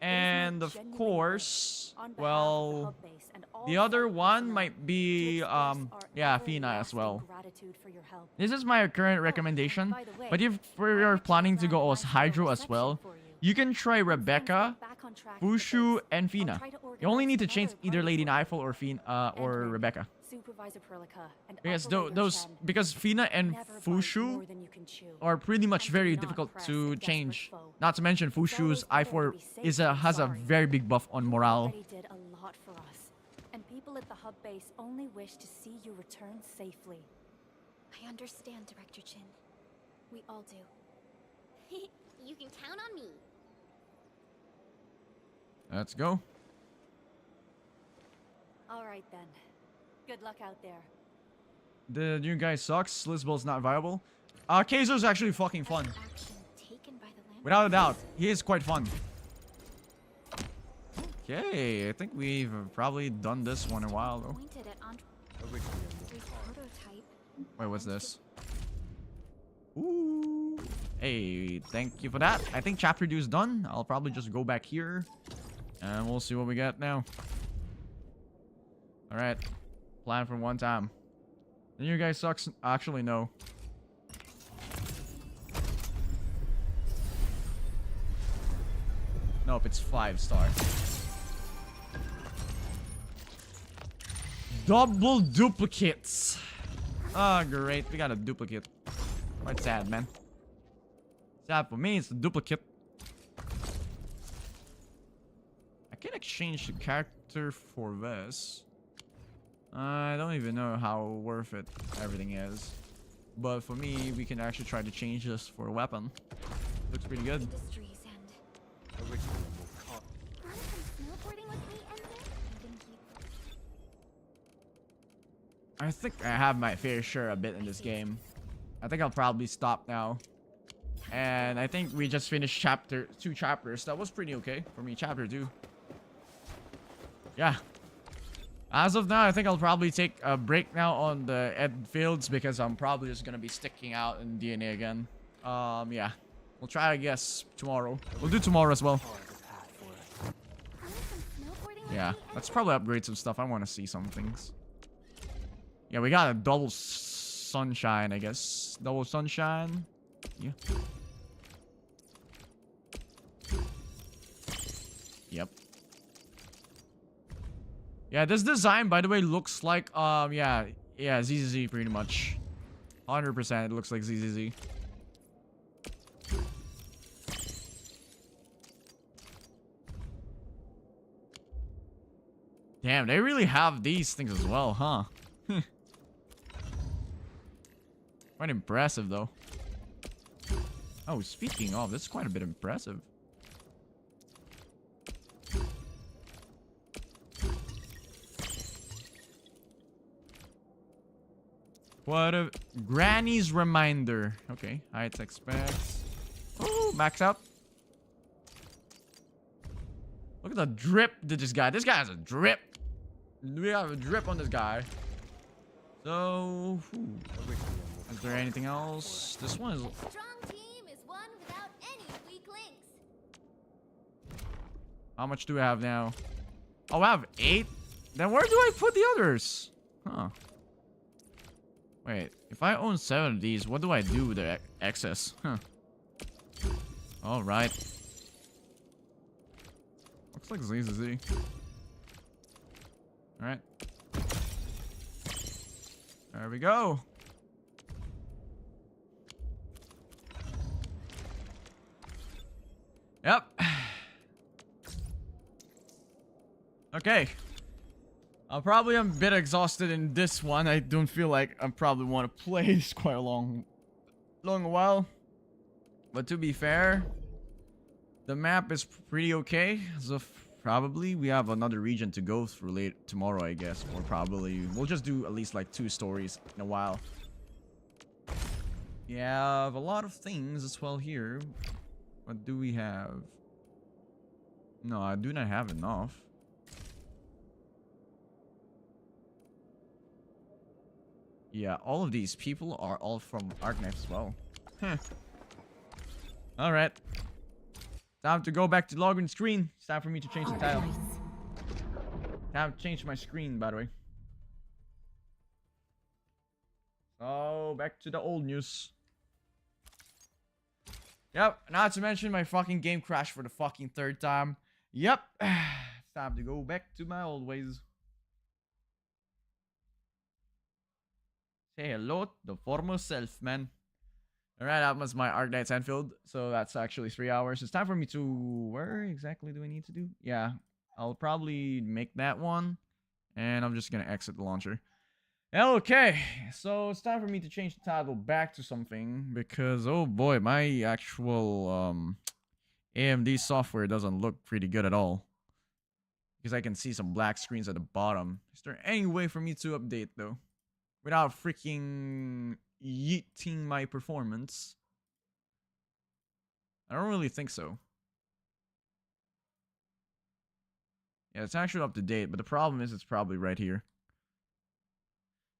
[SPEAKER 1] and of course, well, the other one might be, yeah, Fina as well. This is my current recommendation, but if you're planning to go as Hydro as well, you can try Rebecca, Fushu, and Fina. You only need to change either Lady Nightfall or Fina, or Rebecca. Yes, because Fina and Fushu are pretty much very difficult to change. Not to mention Fushu's I4 has a very big buff on morale.
[SPEAKER 7] Did a lot for us, and people at the hub base only wish to see you return safely.
[SPEAKER 2] I understand, Director Chin. We all do.
[SPEAKER 12] You can count on me.
[SPEAKER 1] Let's go.
[SPEAKER 7] All right then. Good luck out there.
[SPEAKER 1] The new guy sucks. Lisbon's not viable. Keizo's actually fucking fun. Without a doubt, he is quite fun. Okay, I think we've probably done this one in a while though. Wait, what's this? Ooh. Hey, thank you for that. I think chapter 2 is done. I'll probably just go back here and we'll see what we got now. Alright. Plan for one time. The new guy sucks. Actually, no. Nope, it's 5-star. Double duplicates. Oh, great. We got a duplicate. Quite sad, man. Sad for me, it's a duplicate. I can exchange the character for this. I don't even know how worth it everything is. But for me, we can actually try to change this for a weapon. Looks pretty good.
[SPEAKER 2] Industries and
[SPEAKER 12] Want some snowboarding with me, Endfield?
[SPEAKER 1] I think I have my fair share a bit in this game. I think I'll probably stop now. And I think we just finished two chapters. That was pretty okay for me. Chapter 2. Yeah. As of now, I think I'll probably take a break now on the Endfields because I'm probably just gonna be sticking out in DNA again. Yeah. We'll try, I guess, tomorrow. We'll do tomorrow as well. Yeah. Let's probably upgrade some stuff. I want to see some things. Yeah, we got a double sunshine, I guess. Double sunshine. Yeah. Yep. Yeah, this design, by the way, looks like, yeah, ZZZ pretty much. 100% it looks like ZZZ. Damn, they really have these things as well, huh? Quite impressive, though. Oh, speaking of, this is quite a bit impressive. What a Granny's reminder. Okay, heights expects. Oh, max out. Look at the drip to this guy. This guy has a drip. We have a drip on this guy. So, is there anything else? This one is.
[SPEAKER 4] A strong team is one without any weak links.
[SPEAKER 1] How much do we have now? Oh, I have 8. Then where do I put the others? Huh. Wait, if I own 7 of these, what do I do with the excess? Huh. Alright. Looks like ZZZ. Alright. There we go. Yep. Okay. I probably am a bit exhausted in this one. I don't feel like I probably want to play this quite a long while. But to be fair, the map is pretty okay. So probably we have another region to go through tomorrow, I guess. Or probably we'll just do at least like 2 stories in a while. Yeah, I have a lot of things as well here. What do we have? No, I do not have enough. Yeah, all of these people are all from Arknights as well. Alright. Time to go back to login screen. It's time for me to change the title. Time to change my screen, by the way. So, back to the old news. Yep, not to mention my fucking game crashed for the fucking 3rd time. Yep. It's time to go back to my old ways. Say hello to the former self, man. Alright, that was my Arknights Endfield. So that's actually 3 hours. It's time for me to... Where exactly do I need to do? Yeah, I'll probably make that one. And I'm just going to exit the launcher. Okay, so it's time for me to change the title back to something. Because, oh boy, my actual AMD software doesn't look pretty good at all. Because I can see some black screens at the bottom. Is there any way for me to update, though? Without freaking yeeting my performance? I don't really think so. Yeah, it's actually up to date, but the problem is it's probably right here.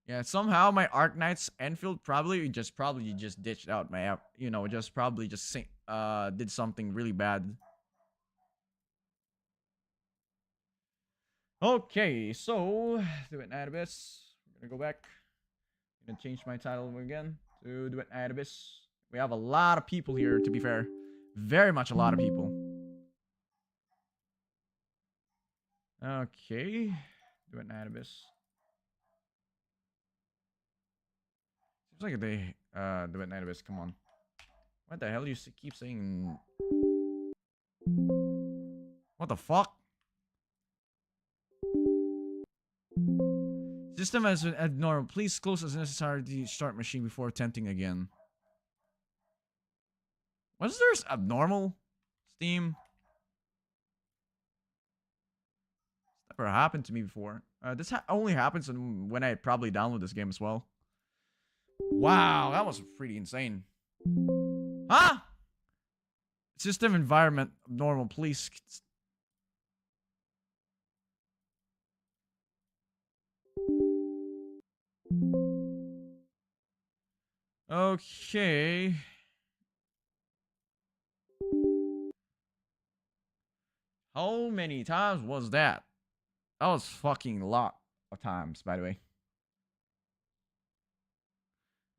[SPEAKER 1] Yeah, somehow my Arknights Endfield probably just ditched out my app. You know, just did something really bad. Okay, so do it Night Abyss. We're gonna go back. I'm gonna change my title again to do it Night Abyss. We have a lot of people here, to be fair. Very much a lot of people. Okay. Do it, Natabus. Seems like they do it, Natabus. Come on. What the hell? You keep saying. What the fuck? System as abnormal. Please close as necessary the start machine before attempting again. Was there abnormal? Steam? It's never happened to me before. This only happens when I probably download this game as well. Wow, that was pretty insane. Huh? System environment abnormal. Please. Okay. How many times was that? That was fucking a lot of times, by the way.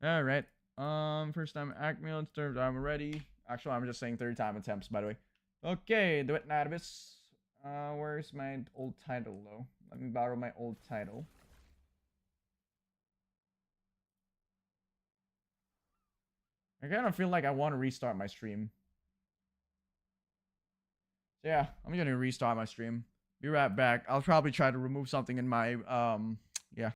[SPEAKER 1] Alright. First time Arknights, third time ready. Actually, I'm just saying third time attempts, by the way. Okay, do it, Natabus. Where's my old title, though? Let me borrow my old title. I kind of feel like I want to restart my stream. So yeah, I'm gonna restart my stream. Be right back. I'll probably try to remove something in my